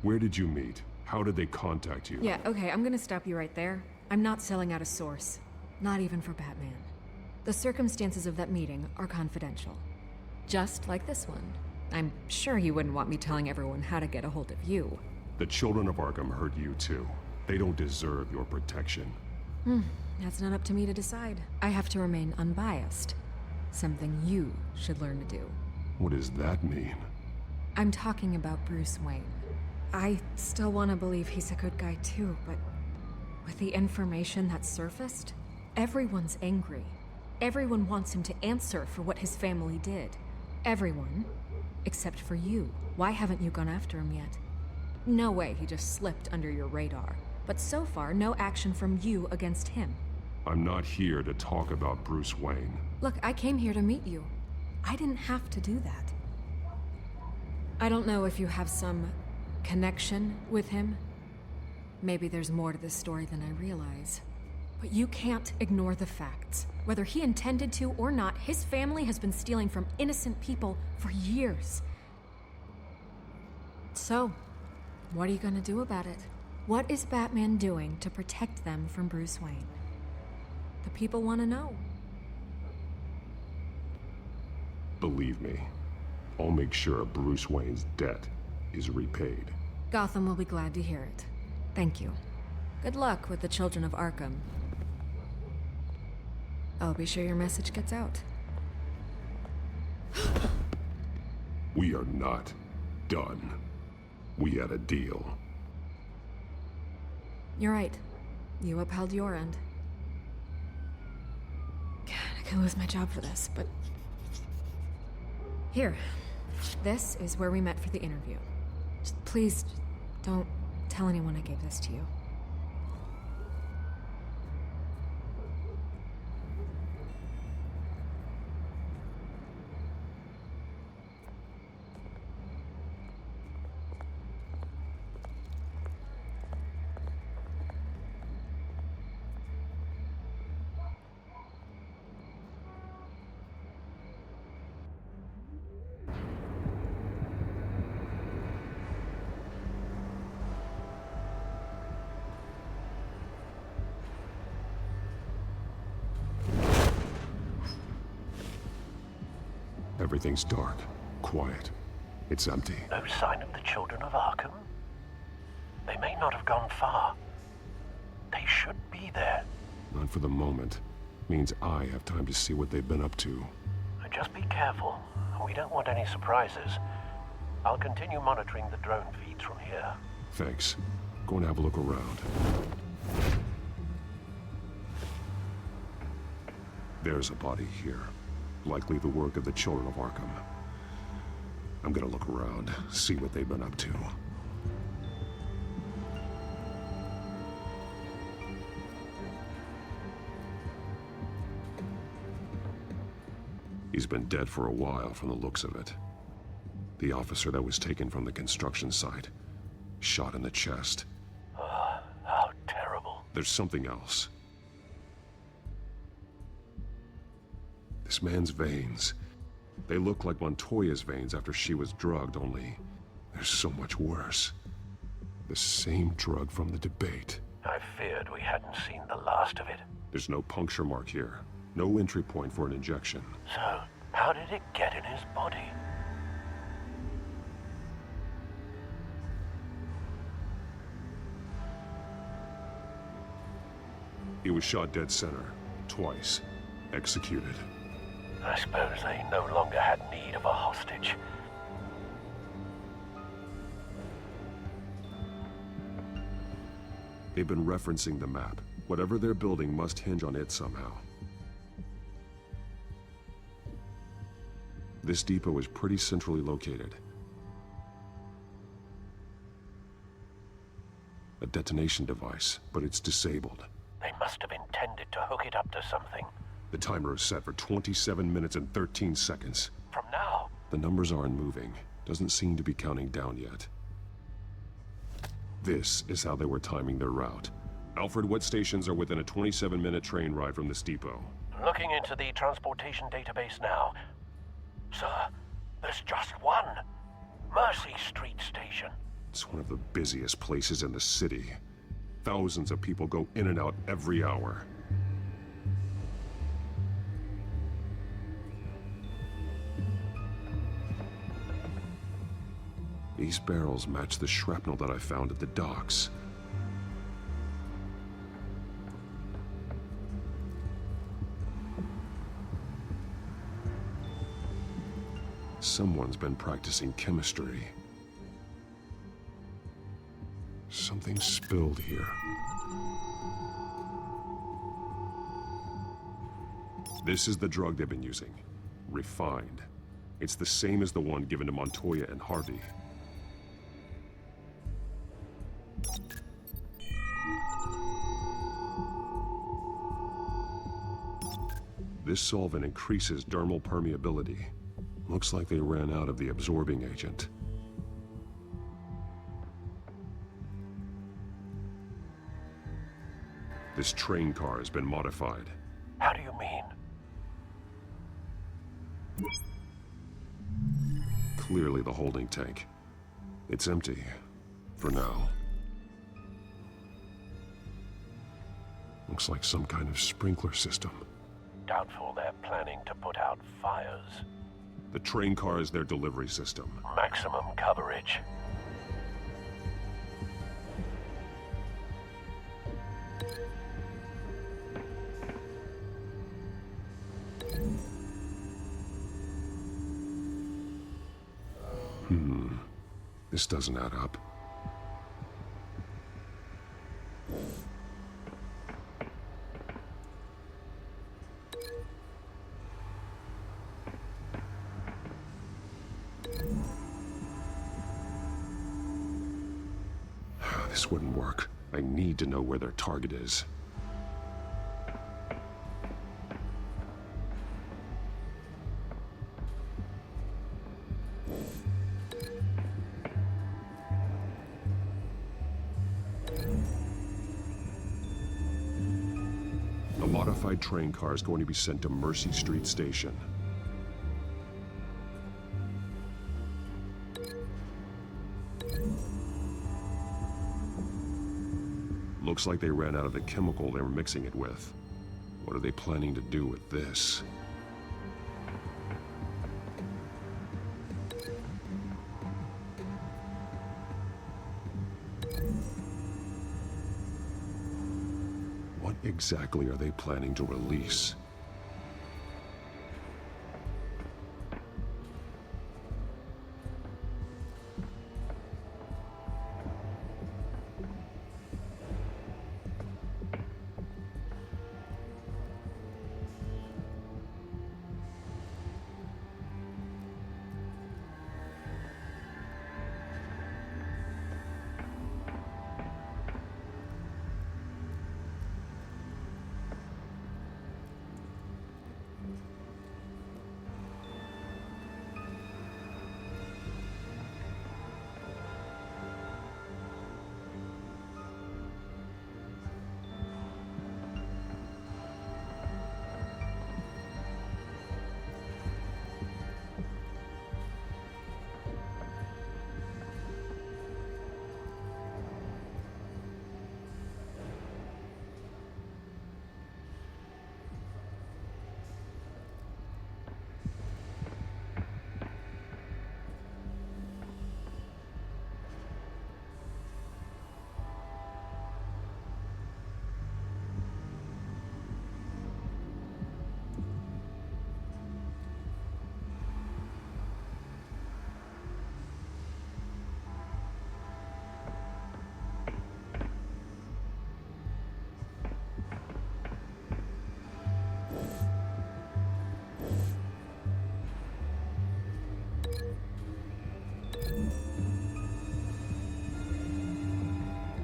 Where did you meet? How did they contact you? Yeah, okay, I'm gonna stop you right there. I'm not selling out a source. Not even for Batman. The circumstances of that meeting are confidential. Just like this one. I'm sure you wouldn't want me telling everyone how to get a hold of you. The Children of Arkham heard you too. They don't deserve your protection. That's not up to me to decide. I have to remain unbiased. Something you should learn to do. What does that mean? I'm talking about Bruce Wayne. I still want to believe he's a good guy too, but with the information that surfaced, everyone's angry. Everyone wants him to answer for what his family did. Everyone, except for you. Why haven't you gone after him yet? No way he just slipped under your radar. But so far, no action from you against him. I'm not here to talk about Bruce Wayne. Look, I came here to meet you. I didn't have to do that. I don't know if you have some connection with him. Maybe there's more to this story than I realize. But you can't ignore the facts. Whether he intended to or not, his family has been stealing from innocent people for years. So, what are you gonna do about it? What is Batman doing to protect them from Bruce Wayne? The people want to know. Believe me, I'll make sure Bruce Wayne's debt is repaid. Gotham will be glad to hear it. Thank you. Good luck with the children of Arkham. I'll be sure your message gets out. We are not done. We had a deal. You're right. You upheld your end. God, I could lose my job for this, but... Here. This is where we met for the interview. Just please, don't tell anyone I gave this to you. Everything's dark, quiet. It's empty. No sign of the children of Arkham? They may not have gone far. They should be there. Not for the moment. Means I have time to see what they've been up to. Just be careful. We don't want any surprises. I'll continue monitoring the drone feeds from here. Thanks. Go and have a look around. There's a body here. Likely the work of the children of Arkham. I'm gonna look around, see what they've been up to. He's been dead for a while from the looks of it. The officer that was taken from the construction site. Shot in the chest. How terrible. There's something else. This man's veins. They look like Montoya's veins after she was drugged, only they're so much worse. The same drug from the debate. I feared we hadn't seen the last of it. There's no puncture mark here. No entry point for an injection. So, how did it get in his body? He was shot dead center. Twice. Executed. I suppose they no longer had need of a hostage. They've been referencing the map. Whatever they're building must hinge on it somehow. This depot is pretty centrally located. A detonation device, but it's disabled. They must have intended to hook it up to something. The timer is set for 27 minutes and 13 seconds. From now? The numbers aren't moving. Doesn't seem to be counting down yet. This is how they were timing their route. Alfred, what stations are within a 27-minute train ride from this depot? Looking into the transportation database now. Sir, there's just one. Mercy Street Station. It's one of the busiest places in the city. Thousands of people go in and out every hour. These barrels match the shrapnel that I found at the docks. Someone's been practicing chemistry. Something spilled here. This is the drug they've been using. Refined. It's the same as the one given to Montoya and Harvey. This solvent increases dermal permeability. Looks like they ran out of the absorbing agent. This train car has been modified. How do you mean? Clearly the holding tank. It's empty. For now. Looks like some kind of sprinkler system. Doubtful they're planning to put out fires. The train car is their delivery system. Maximum coverage. This doesn't add up. This wouldn't work. I need to know where their target is. A modified train car is going to be sent to Mercy Street Station. Looks like they ran out of the chemical they were mixing it with. What are they planning to do with this? What exactly are they planning to release?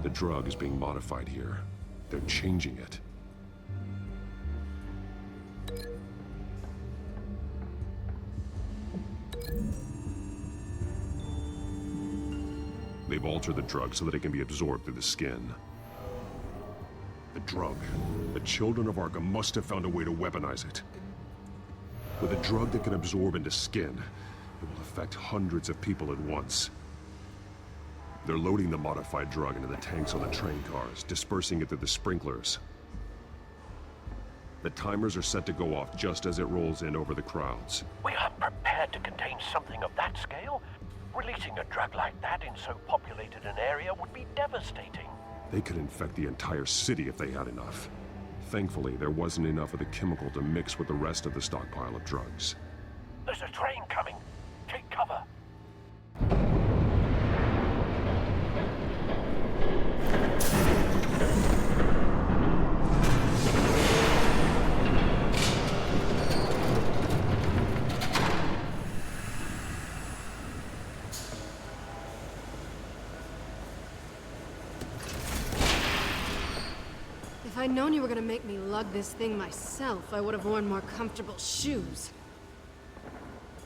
The drug is being modified here. They're changing it. They've altered the drug so that it can be absorbed through the skin. The drug. The children of Arkham must have found a way to weaponize it. With a drug that can absorb into skin, it will affect hundreds of people at once. They're loading the modified drug into the tanks on the train cars, dispersing it through the sprinklers. The timers are set to go off just as it rolls in over the crowds. We aren't prepared to contain something of that scale. Releasing a drug like that in so populated an area would be devastating. They could infect the entire city if they had enough. Thankfully, there wasn't enough of the chemical to mix with the rest of the stockpile of drugs. There's a train coming. Take I'd known you were gonna make me lug this thing myself, I would have worn more comfortable shoes.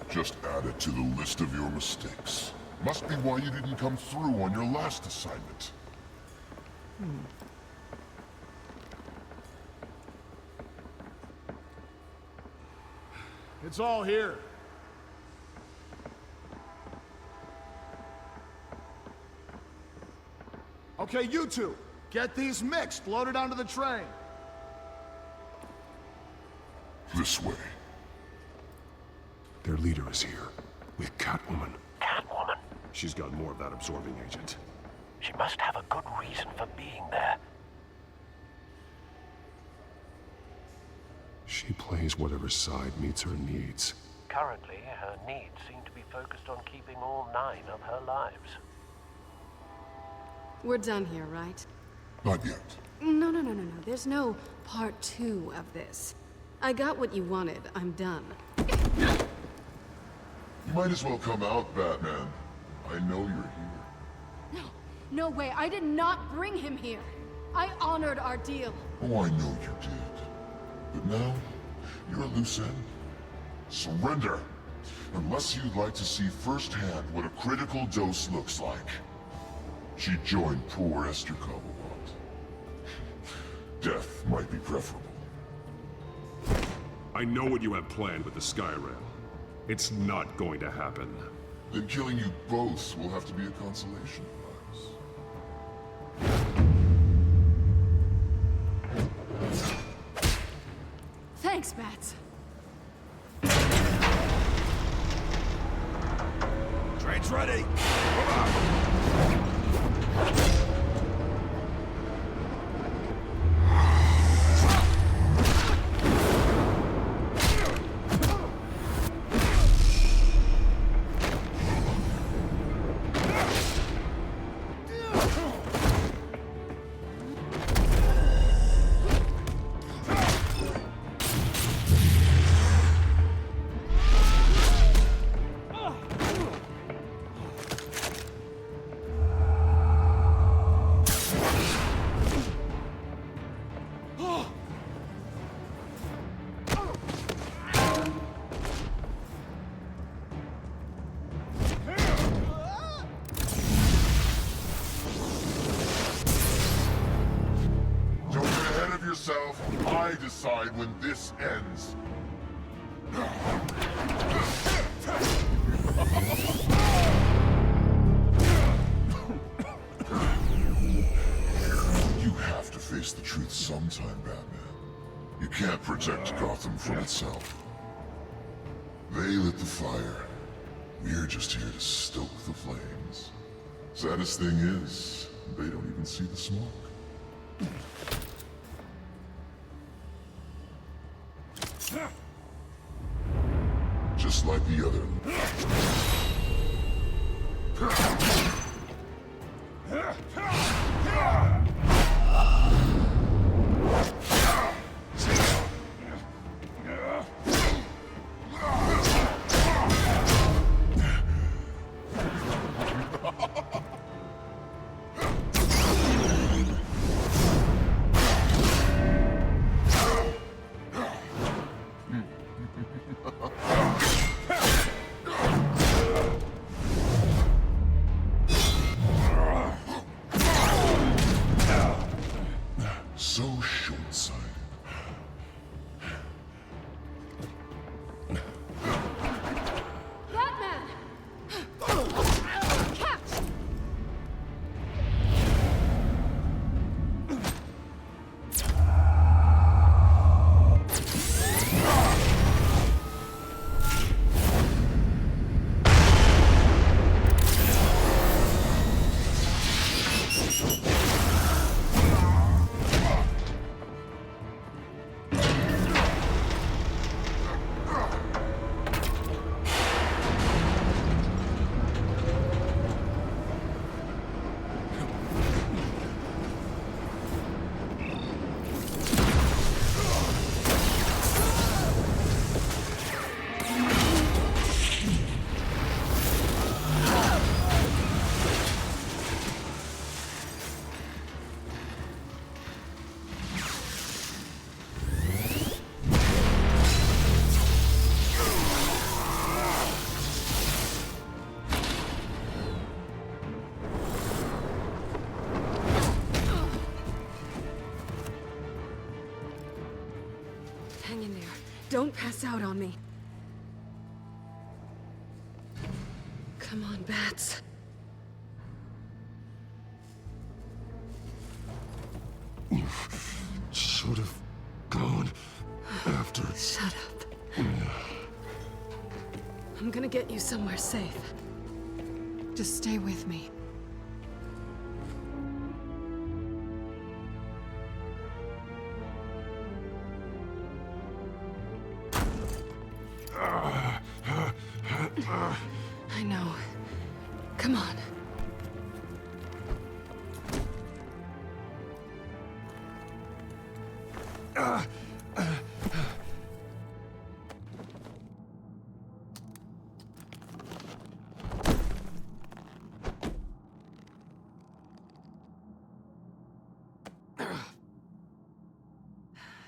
Just add it to the list of your mistakes. Must be why you didn't come through on your last assignment. It's all here. Okay, you two, get these mixed, loaded onto the train. This way. Their leader is here, with Catwoman. Catwoman? She's got more of that absorbing agent. She must have a good reason for being there. She plays whatever side meets her needs. Currently, her needs seem to be focused on keeping all 9 of her lives. We're done here, right? Not yet. No. There's no part 2 of this. I got what you wanted. I'm done. You might as well come out, Batman. I know you're here. No way. I did not bring him here. I honored our deal. Oh, I know you did. But now, you're a loose end. Surrender! Unless you'd like to see firsthand what a critical dose looks like. She joined poor Esther Cobblepot. Death might be preferable. I know what you have planned with the Skyrail. It's not going to happen. Then killing you both will have to be a consolation prize. Thanks, Bats. Train's ready! Come on! I decide when this ends. You have to face the truth sometime, Batman. You can't protect Gotham from itself. They lit the fire. We're just here to stoke the flames. Saddest thing is, they don't even see the smoke. Just like the other. Don't pass out on me. Come on, Bats. You should have gone after... Shut up. I'm gonna get you somewhere safe. Just stay with me. I know. Come on.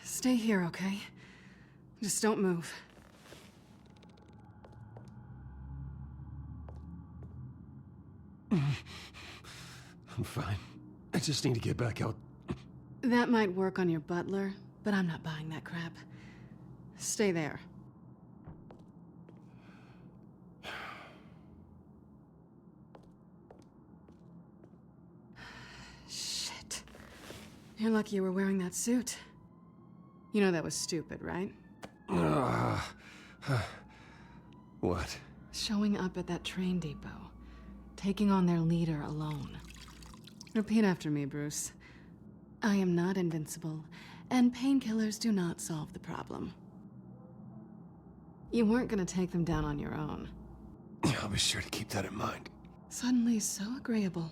Stay here, okay? Just don't move. I'm fine. I just need to get back out. That might work on your butler, but I'm not buying that crap. Stay there. Shit. You're lucky you were wearing that suit. You know that was stupid, right? What? Showing up at that train depot. Taking on their leader alone. Repeat after me, Bruce. I am not invincible, and painkillers do not solve the problem. You weren't gonna take them down on your own. I'll be sure to keep that in mind. Suddenly so agreeable.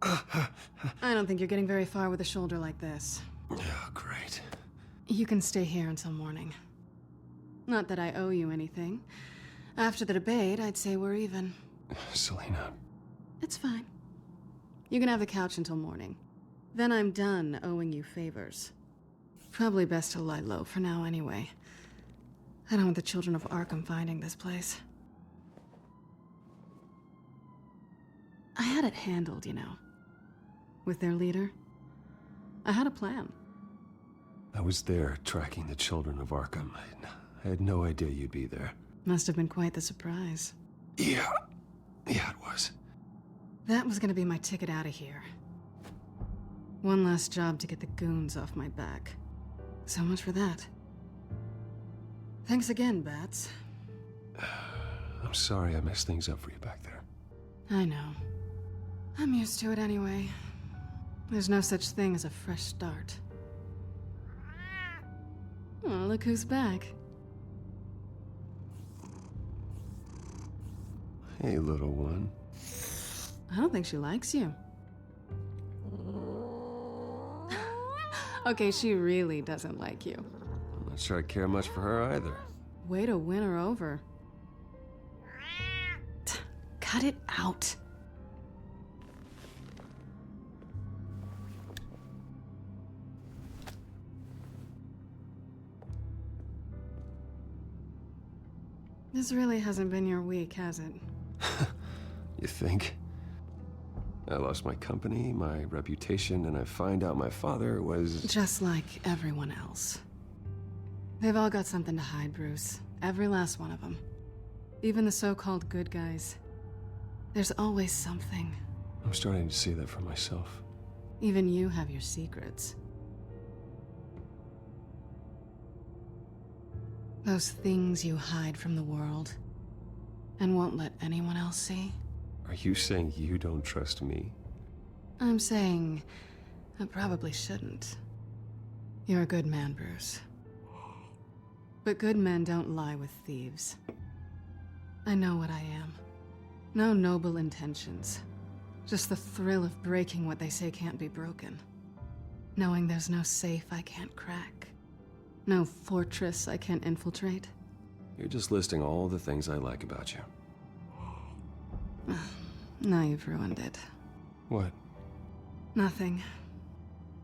I don't think you're getting very far with a shoulder like this. Oh, great. You can stay here until morning. Not that I owe you anything. After the debate, I'd say we're even. Selena. It's fine. You can have the couch until morning. Then I'm done owing you favors. Probably best to lie low for now anyway. I don't want the children of Arkham finding this place. I had it handled, you know. With their leader. I had a plan. I was there tracking the children of Arkham. I had no idea you'd be there. Must have been quite the surprise. Yeah, it was. That was gonna be my ticket out of here. One last job to get the goons off my back. So much for that. Thanks again, Bats. I'm sorry I messed things up for you back there. I know. I'm used to it anyway. There's no such thing as a fresh start. Oh, look who's back. Hey, little one. I don't think she likes you. Okay, she really doesn't like you. I'm not sure I care much for her either. Way to win her over. Cut it out. This really hasn't been your week, has it? You think? I lost my company, my reputation, and I find out my father was... Just like everyone else. They've all got something to hide, Bruce. Every last one of them. Even the so-called good guys. There's always something. I'm starting to see that for myself. Even you have your secrets. Those things you hide from the world and won't let anyone else see. Are you saying you don't trust me? I'm saying I probably shouldn't. You're a good man, Bruce. But good men don't lie with thieves. I know what I am. No noble intentions. Just the thrill of breaking what they say can't be broken. Knowing there's no safe I can't crack. No fortress I can't infiltrate. You're just listing all the things I like about you. Now you've ruined it. What? Nothing.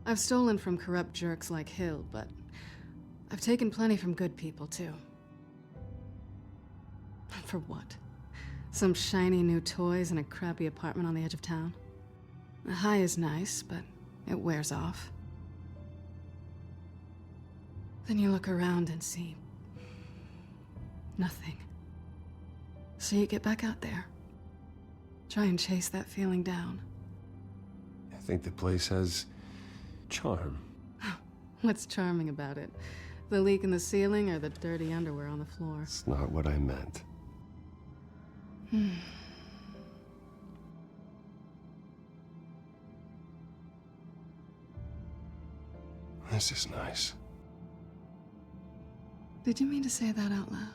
I've stolen from corrupt jerks like Hill, but I've taken plenty from good people, too. For what? Some shiny new toys and a crappy apartment on the edge of town? The high is nice, but it wears off. Then you look around and see nothing. So you get back out there. Try and chase that feeling down. I think the place has charm. What's charming about it? The leak in the ceiling or the dirty underwear on the floor? It's not what I meant. This is nice. Did you mean to say that out loud?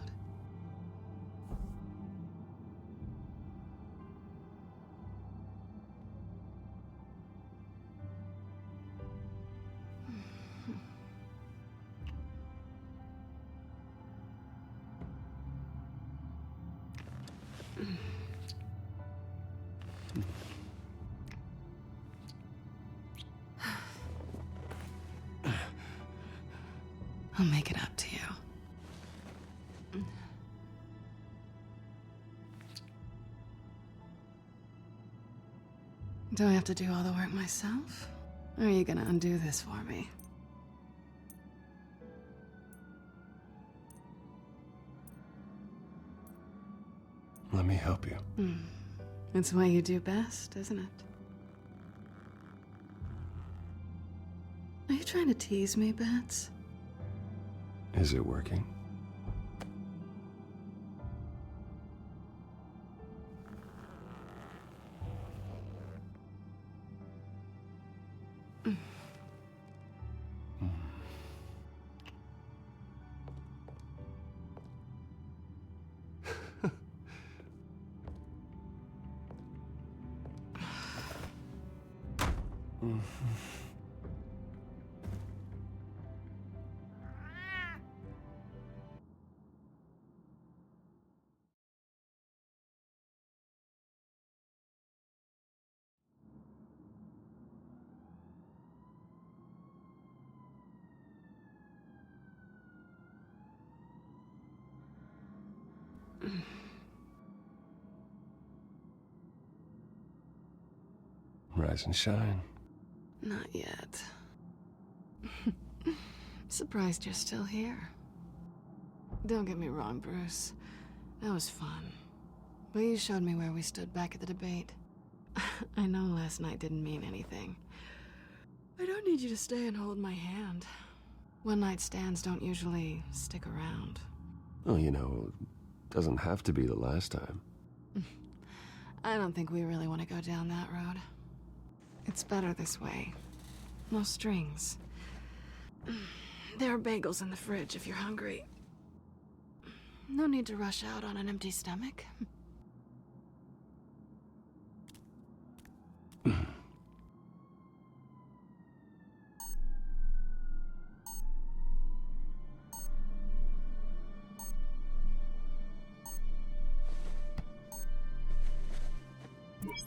I'll make it up to you. Do I have to do all the work myself? Or are you gonna undo this for me? Let me help you. It's what you do best, isn't it? Are you trying to tease me, Bats? Is it working? Rise and shine. Not yet. Surprised you're still here. Don't get me wrong, Bruce. That was fun. But you showed me where we stood back at the debate. I know last night didn't mean anything. I don't need you to stay and hold my hand. One-night stands don't usually stick around. Well, you know, doesn't have to be the last time. I don't think we really want to go down that road. It's better this way. No strings. There are bagels in the fridge if you're hungry. No need to rush out on an empty stomach.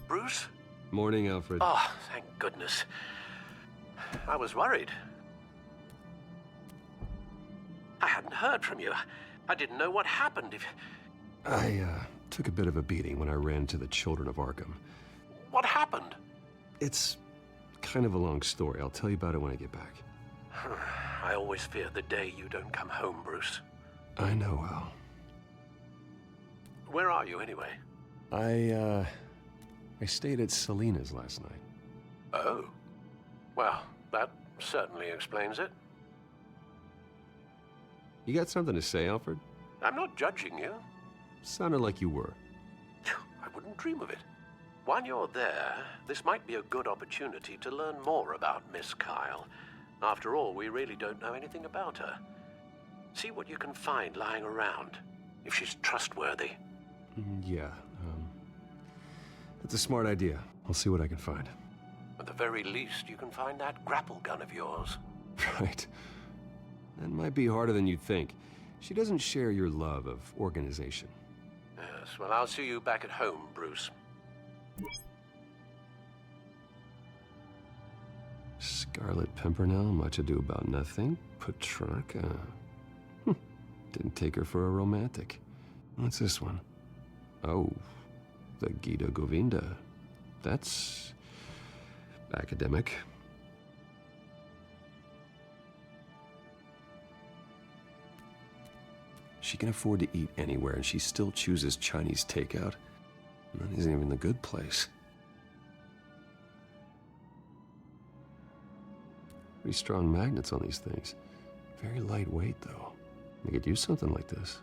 Bruce? Morning, Alfred. Oh, thank goodness. I was worried. I hadn't heard from you. I didn't know what happened. I took a bit of a beating when I ran to the children of Arkham. What happened? It's kind of a long story. I'll tell you about it when I get back. I always fear the day you don't come home, Bruce. I know, Al. Where are you, anyway? I stayed at Selena's last night. Oh. Well, that certainly explains it. You got something to say, Alfred? I'm not judging you. Sounded like you were. I wouldn't dream of it. While you're there, this might be a good opportunity to learn more about Miss Kyle. After all, we really don't know anything about her. See what you can find lying around, if she's trustworthy. Yeah, that's a smart idea. I'll see what I can find. At the very least, you can find that grapple gun of yours. Right. That might be harder than you'd think. She doesn't share your love of organization. Yes, well, I'll see you back at home, Bruce. Scarlet Pimpernel, much ado about nothing. Petrarca. Didn't take her for a romantic. What's this one? Oh, the Gita Govinda. That's academic. She can afford to eat anywhere, and she still chooses Chinese takeout. And that isn't even the good place. Pretty strong magnets on these things. Very lightweight, though. They could use something like this.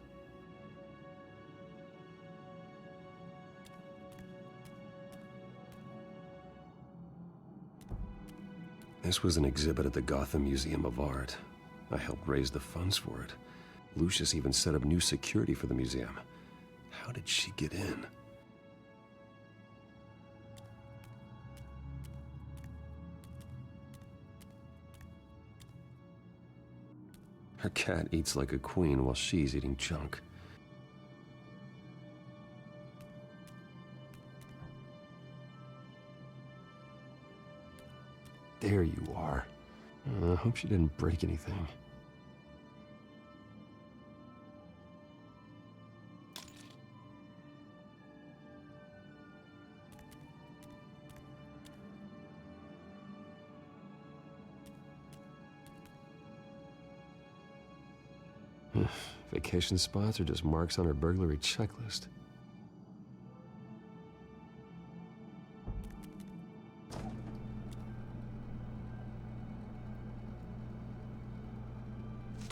This was an exhibit at the Gotham Museum of Art. I helped raise the funds for it. Lucius even set up new security for the museum. How did she get in? Her cat eats like a queen while she's eating junk. There you are. I hope she didn't break anything. Vacation spots are just marks on her burglary checklist.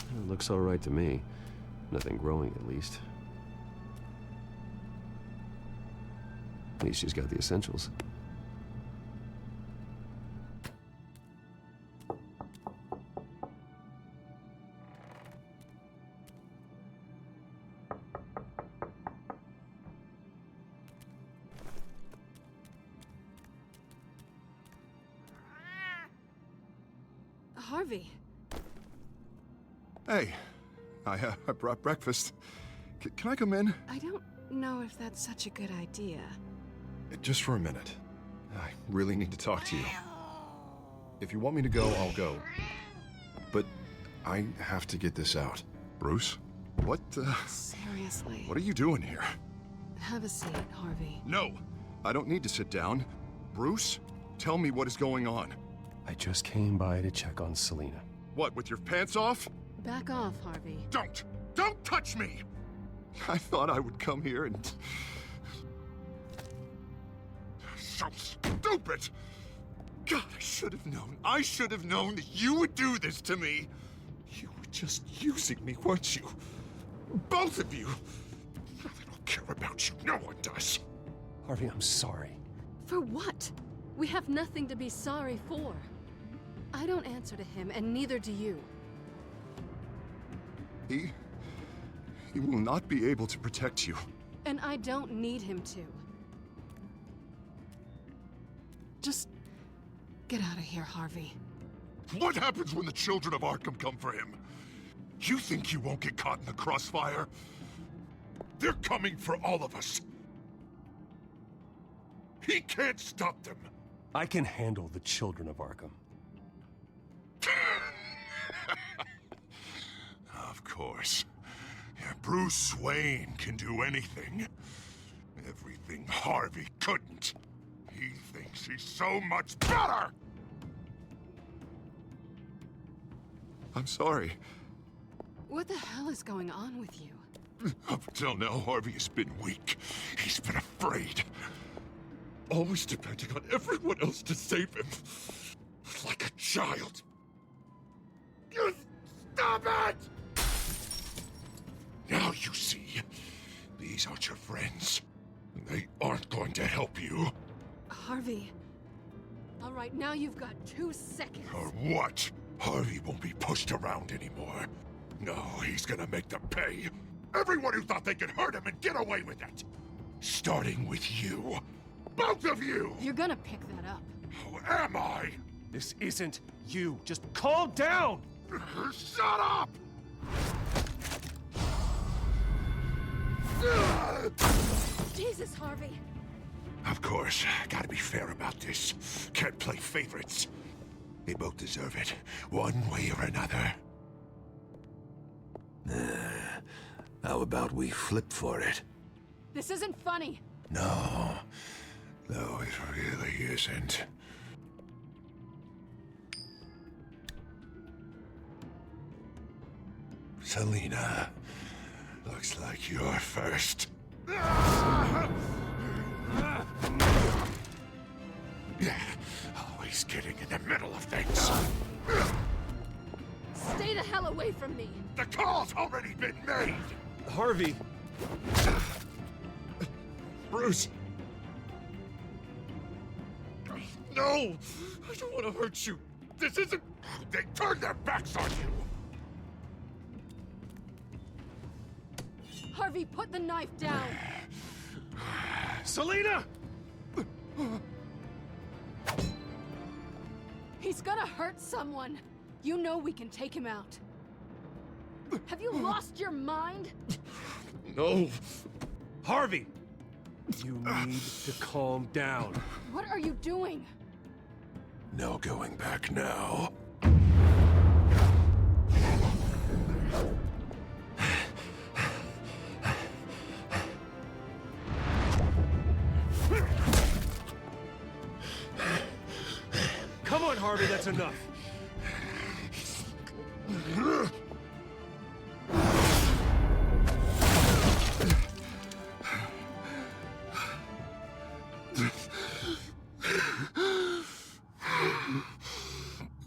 It looks all right to me. Nothing growing, at least. At least she's got the essentials. Harvey. Hey, I brought breakfast. Can I come in? I don't know if that's such a good idea. Just for a minute. I really need to talk to you. If you want me to go, I'll go. But I have to get this out. Bruce? What, Seriously. What are you doing here? Have a seat, Harvey. No! I don't need to sit down. Bruce, tell me what is going on. I just came by to check on Selina. What, with your pants off? Back off, Harvey. Don't! Don't touch me! I thought I would come here and... So stupid! God, I should have known. I should have known that you would do this to me. You were just using me, weren't you? Both of you. I don't care about you. No one does. Harvey, I'm sorry. For what? We have nothing to be sorry for. I don't answer to him, and neither do you. He will not be able to protect you. And I don't need him to. Just get out of here, Harvey. What happens when the children of Arkham come for him? You think you won't get caught in the crossfire? They're coming for all of us. He can't stop them. I can handle the children of Arkham. Of course. Yeah, Bruce Wayne can do anything. Everything Harvey couldn't. He thinks he's so much better! I'm sorry. What the hell is going on with you? Up until now, Harvey has been weak. He's been afraid. Always depending on everyone else to save him. Like a child. You stop it! Now you see, these aren't your friends. They aren't going to help you. Harvey. All right, now you've got 2 seconds. Or what? Harvey won't be pushed around anymore. No, he's gonna make them pay. Everyone who thought they could hurt him and get away with it. Starting with you. Both of you! You're gonna pick that up. Who am I? This isn't you. Just calm down! Shut up! Jesus, Harvey. Of course, gotta be fair about this. Can't play favorites. They both deserve it, one way or another. How about we flip for it? This isn't funny. No, it really isn't. Selina, looks like you're first. Always getting in the middle of things. Stay the hell away from me! The call's already been made! Harvey! Bruce! No! I don't want to hurt you! This isn't... They turned their backs on you! Harvey, put the knife down! Selina! He's gonna hurt someone! You know we can take him out. Have you lost your mind? No! Harvey! You need to calm down. What are you doing? No going back now. Come on, Harvey, that's enough.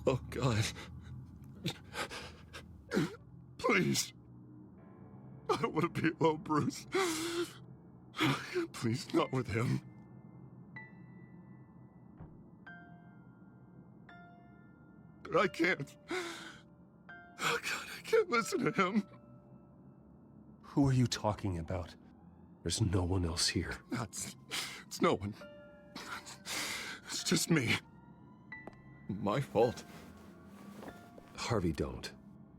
Oh, God. Please. I don't want to be alone, Bruce. Please, not with him. But I can't. Oh, God, I can't listen to him. Who are you talking about? There's no one else here. It's no one. It's just me. My fault. Harvey, don't.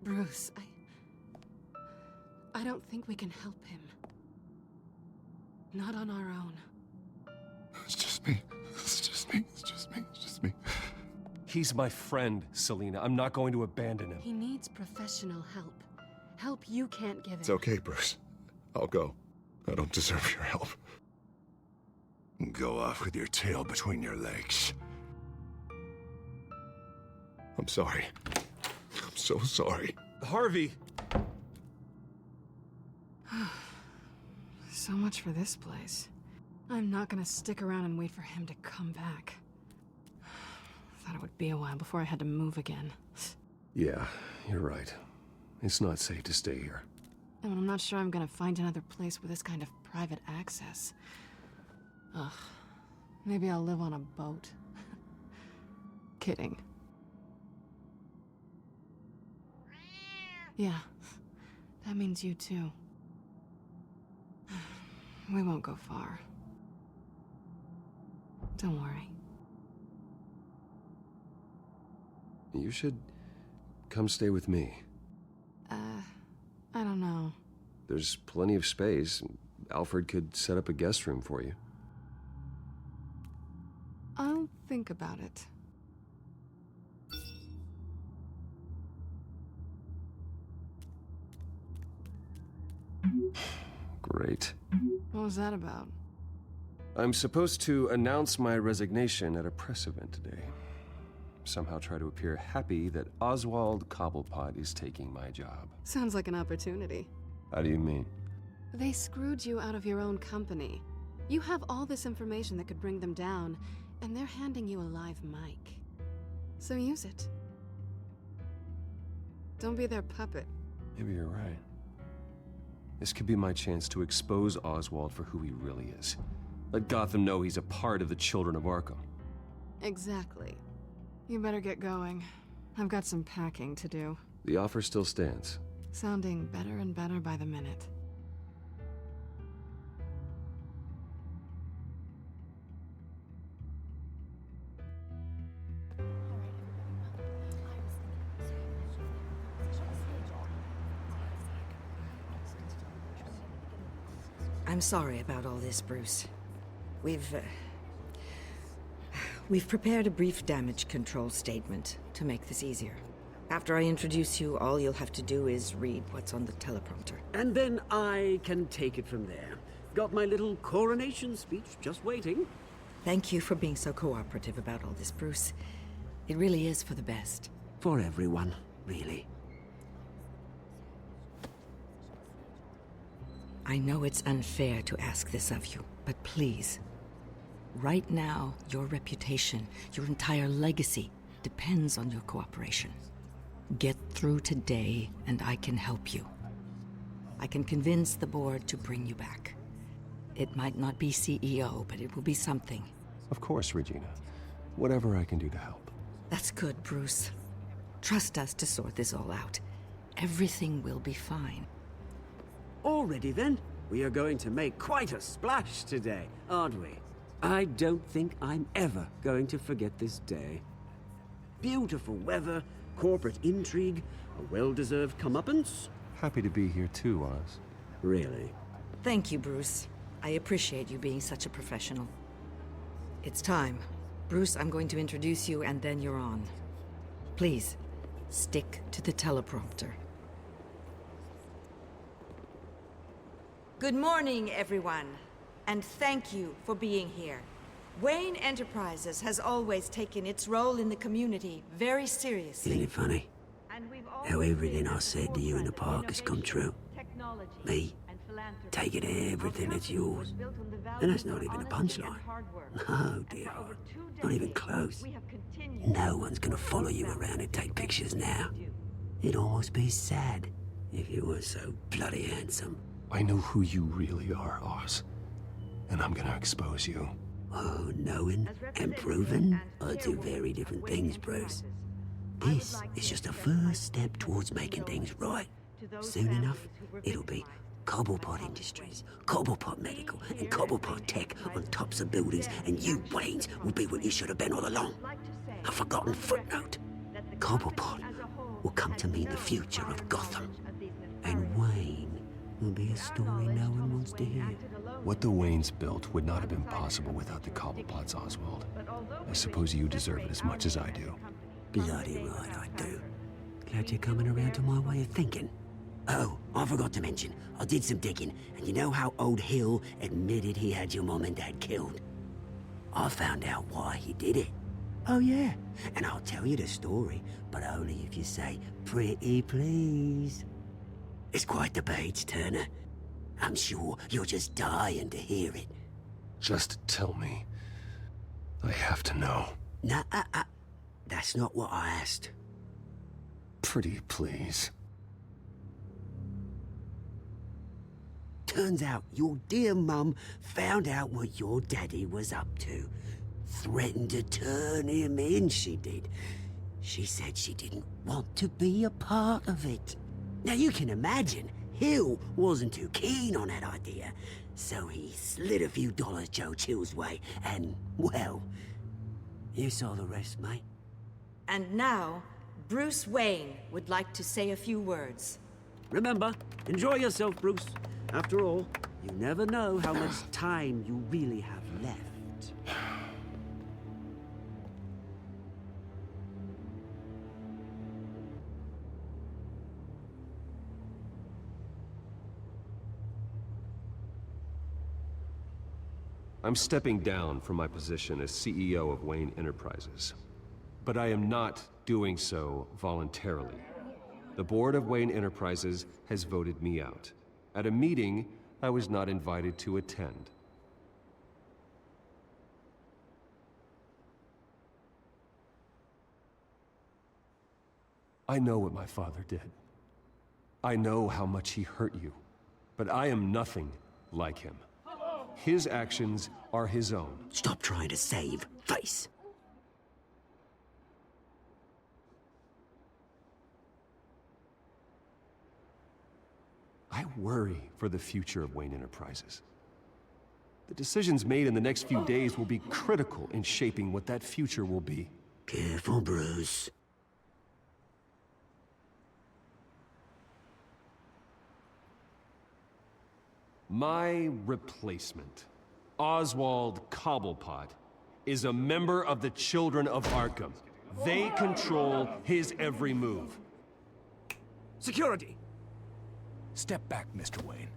Bruce, I don't think we can help him. Not on our own. It's just me. It's just me. It's just me. It's just me. He's my friend, Selina. I'm not going to abandon him. He needs professional help. Help you can't give him. It's okay, Bruce. I'll go. I don't deserve your help. Go off with your tail between your legs. I'm sorry. I'm so sorry. Harvey! So much for this place. I'm not gonna stick around and wait for him to come back. Thought it would be a while before I had to move again. Yeah, you're right. It's not safe to stay here. And I'm not sure I'm gonna find another place with this kind of private access. Ugh. Maybe I'll live on a boat. Kidding. Yeah, that means you too. We won't go far. Don't worry. You should come stay with me. I don't know. There's plenty of space. Alfred could set up a guest room for you. I'll think about it. Great. What was that about? I'm supposed to announce my resignation at a press event today. Somehow try to appear happy that Oswald Cobblepot is taking my job. Sounds like an opportunity. How do you mean? They screwed you out of your own company. You have all this information that could bring them down, and they're handing you a live mic. So use it. Don't be their puppet. Maybe you're right. This could be my chance to expose Oswald for who he really is. Let Gotham know he's a part of the Children of Arkham. Exactly. You better get going. I've got some packing to do. The offer still stands. Sounding better and better by the minute. I'm sorry about all this, Bruce. We've prepared a brief damage control statement to make this easier. After I introduce you, all you'll have to do is read what's on the teleprompter. And then I can take it from there. Got my little coronation speech just waiting. Thank you for being so cooperative about all this, Bruce. It really is for the best. For everyone, really. I know it's unfair to ask this of you, but please. Right now, your reputation, your entire legacy, depends on your cooperation. Get through today, and I can help you. I can convince the board to bring you back. It might not be CEO, but it will be something. Of course, Regina. Whatever I can do to help. That's good, Bruce. Trust us to sort this all out. Everything will be fine. Already then? We are going to make quite a splash today, aren't we? I don't think I'm ever going to forget this day. Beautiful weather, corporate intrigue, a well-deserved comeuppance. Happy to be here too, Oz. Really? Thank you, Bruce. I appreciate you being such a professional. It's time. Bruce, I'm going to introduce you and then you're on. Please, stick to the teleprompter. Good morning, everyone, and thank you for being here. Wayne Enterprises has always taken its role in the community very seriously. Isn't it funny? How everything I said to you in the park has come true. Me, taking everything that's yours. And that's not even a punchline. No, dear. Not even close. No one's gonna follow you around and take pictures now. It'd almost be sad if you were so bloody handsome. I know who you really are, Oz. And I'm gonna expose you. Oh, knowing and proving are two very different things, Bruce. This is just a first step towards making things right. Soon enough, it'll be Cobblepot Industries, Cobblepot Medical, and Cobblepot Tech on tops of buildings, and you, Waynes, will be what you should have been all along. A forgotten footnote. Cobblepot will come to mean the future of Gotham. And Wayne will be a story no one wants to hear. What the Waynes built would not have been possible without the Cobblepots, Oswald. I suppose you deserve it as much as I do. Bloody right I do. Glad you're coming around to my way of thinking. Oh, I forgot to mention, I did some digging, and you know how old Hill admitted he had your mom and dad killed? I found out why he did it. Oh yeah, and I'll tell you the story, but only if you say, pretty please. It's quite the page turner. I'm sure you're just dying to hear it. Just tell me. I have to know. Nah, that's not what I asked. Pretty please. Turns out your dear mum found out what your daddy was up to. Threatened to turn him in, she did. She said she didn't want to be a part of it. Now you can imagine, Hill wasn't too keen on that idea, so he slid a few dollars Joe Chill's way, and, well, you saw the rest, mate. And now, Bruce Wayne would like to say a few words. Remember, enjoy yourself, Bruce. After all, you never know how much time you really have left. I'm stepping down from my position as CEO of Wayne Enterprises. But I am not doing so voluntarily. The board of Wayne Enterprises has voted me out. At a meeting I was not invited to attend. I know what my father did. I know how much he hurt you. But I am nothing like him. His actions are his own. Stop trying to save face. I worry for the future of Wayne Enterprises. The decisions made in the next few days will be critical in shaping what that future will be. Careful, Bruce. My replacement, Oswald Cobblepot, is a member of the Children of Arkham. They control his every move. Security! Step back, Mr. Wayne.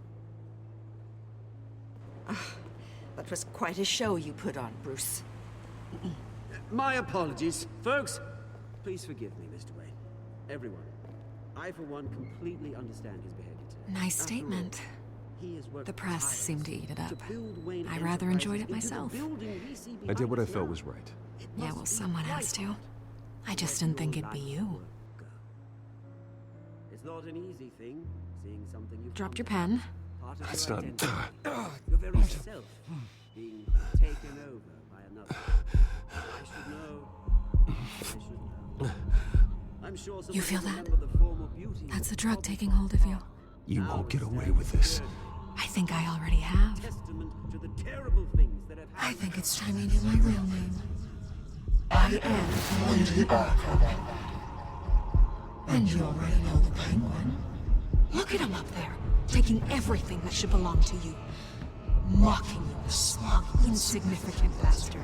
That was quite a show you put on, Bruce. My apologies. Folks, please forgive me, Mr. Wayne. Everyone. I, for one, completely understand his behavior today. Nice statement. The press seemed to eat it up. I rather enjoyed it myself. I did what I felt was right. Yeah, well, someone has to. I just didn't think it'd be you. It's not an easy thing, seeing something you Dropped your pen. That's not... Your very self being taken over by another. I should know. I should know. I'm sure You feel that? the form of beauty. That's the drug taking hold of you. You won't get away with this. I think I already have. Testament to the terrible things that have I think it's time you knew my real name. I am Lady Arkham. And you already know the Penguin. Look at him up there, taking everything that should belong to you. Mocking you, the smug, insignificant bastard.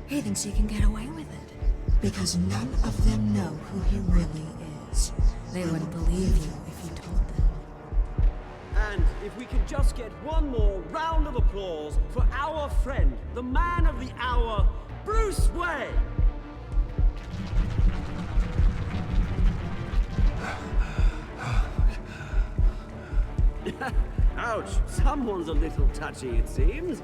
He thinks he can get away with it. Because none of them know who he really is. They wouldn't believe you if you told them. And if we could just get one more round of applause for our friend, the man of the hour, Bruce Wayne! Ouch, someone's a little touchy, it seems.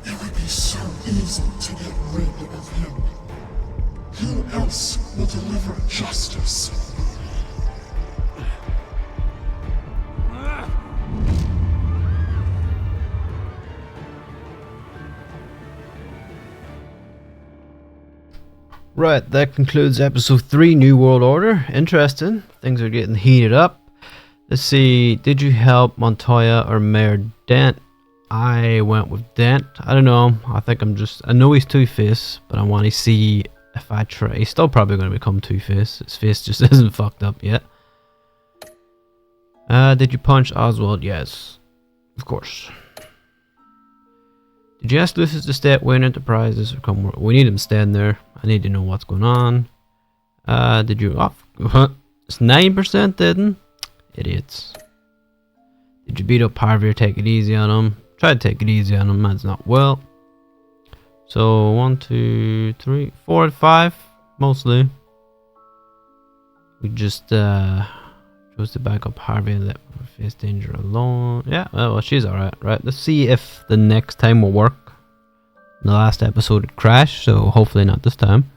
It would be so easy to get rid of him. Who else will deliver justice? Right, that concludes episode 3, New World Order. Interesting. Things are getting heated up. Let's see, did you help Montoya or Mayor Dent? I went with Dent. I don't know. I know he's Two-Face, but I want to see if I try. He's still probably going to become Two-Face. His face just isn't fucked up yet. Did you punch Oswald? Yes. Of course. Did you ask Lucius to stay at Wayne Enterprises or come work? We need him staying there. I need to know what's going on. Did you... Oh, it's 9%, didn't? Idiots. Did you beat up Harvey or take it easy on him? Try to take it easy on him. Man's not well. So 1, 2, 3, 4, and 5 mostly. We just chose to back up Harvey and let her face danger alone. Yeah, well, she's alright. Right, let's see if the next time will work. The last episode it crashed, so hopefully not this time.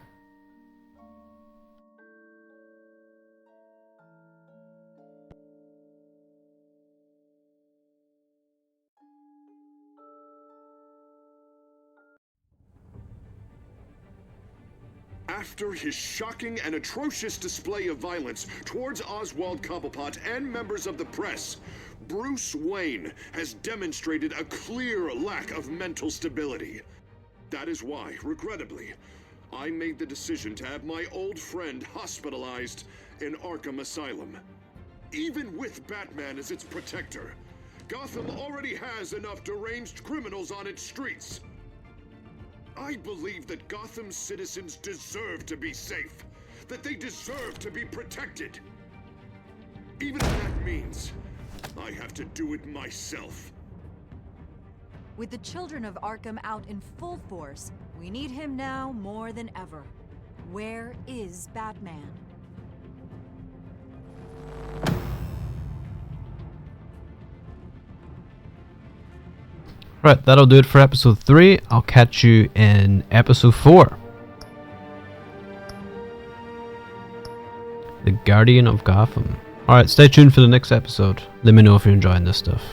After his shocking and atrocious display of violence towards Oswald Cobblepot and members of the press, Bruce Wayne has demonstrated a clear lack of mental stability. That is why, regrettably, I made the decision to have my old friend hospitalized in Arkham Asylum. Even with Batman as its protector, Gotham already has enough deranged criminals on its streets. I believe that Gotham's citizens deserve to be safe, that they deserve to be protected. Even if that means I have to do it myself. With the children of Arkham out in full force, we need him now more than ever. Where is Batman? Right, that'll do it for episode 3. I'll catch you in episode 4. The Guardian of Gotham. Alright, stay tuned for the next episode. Let me know if you're enjoying this stuff.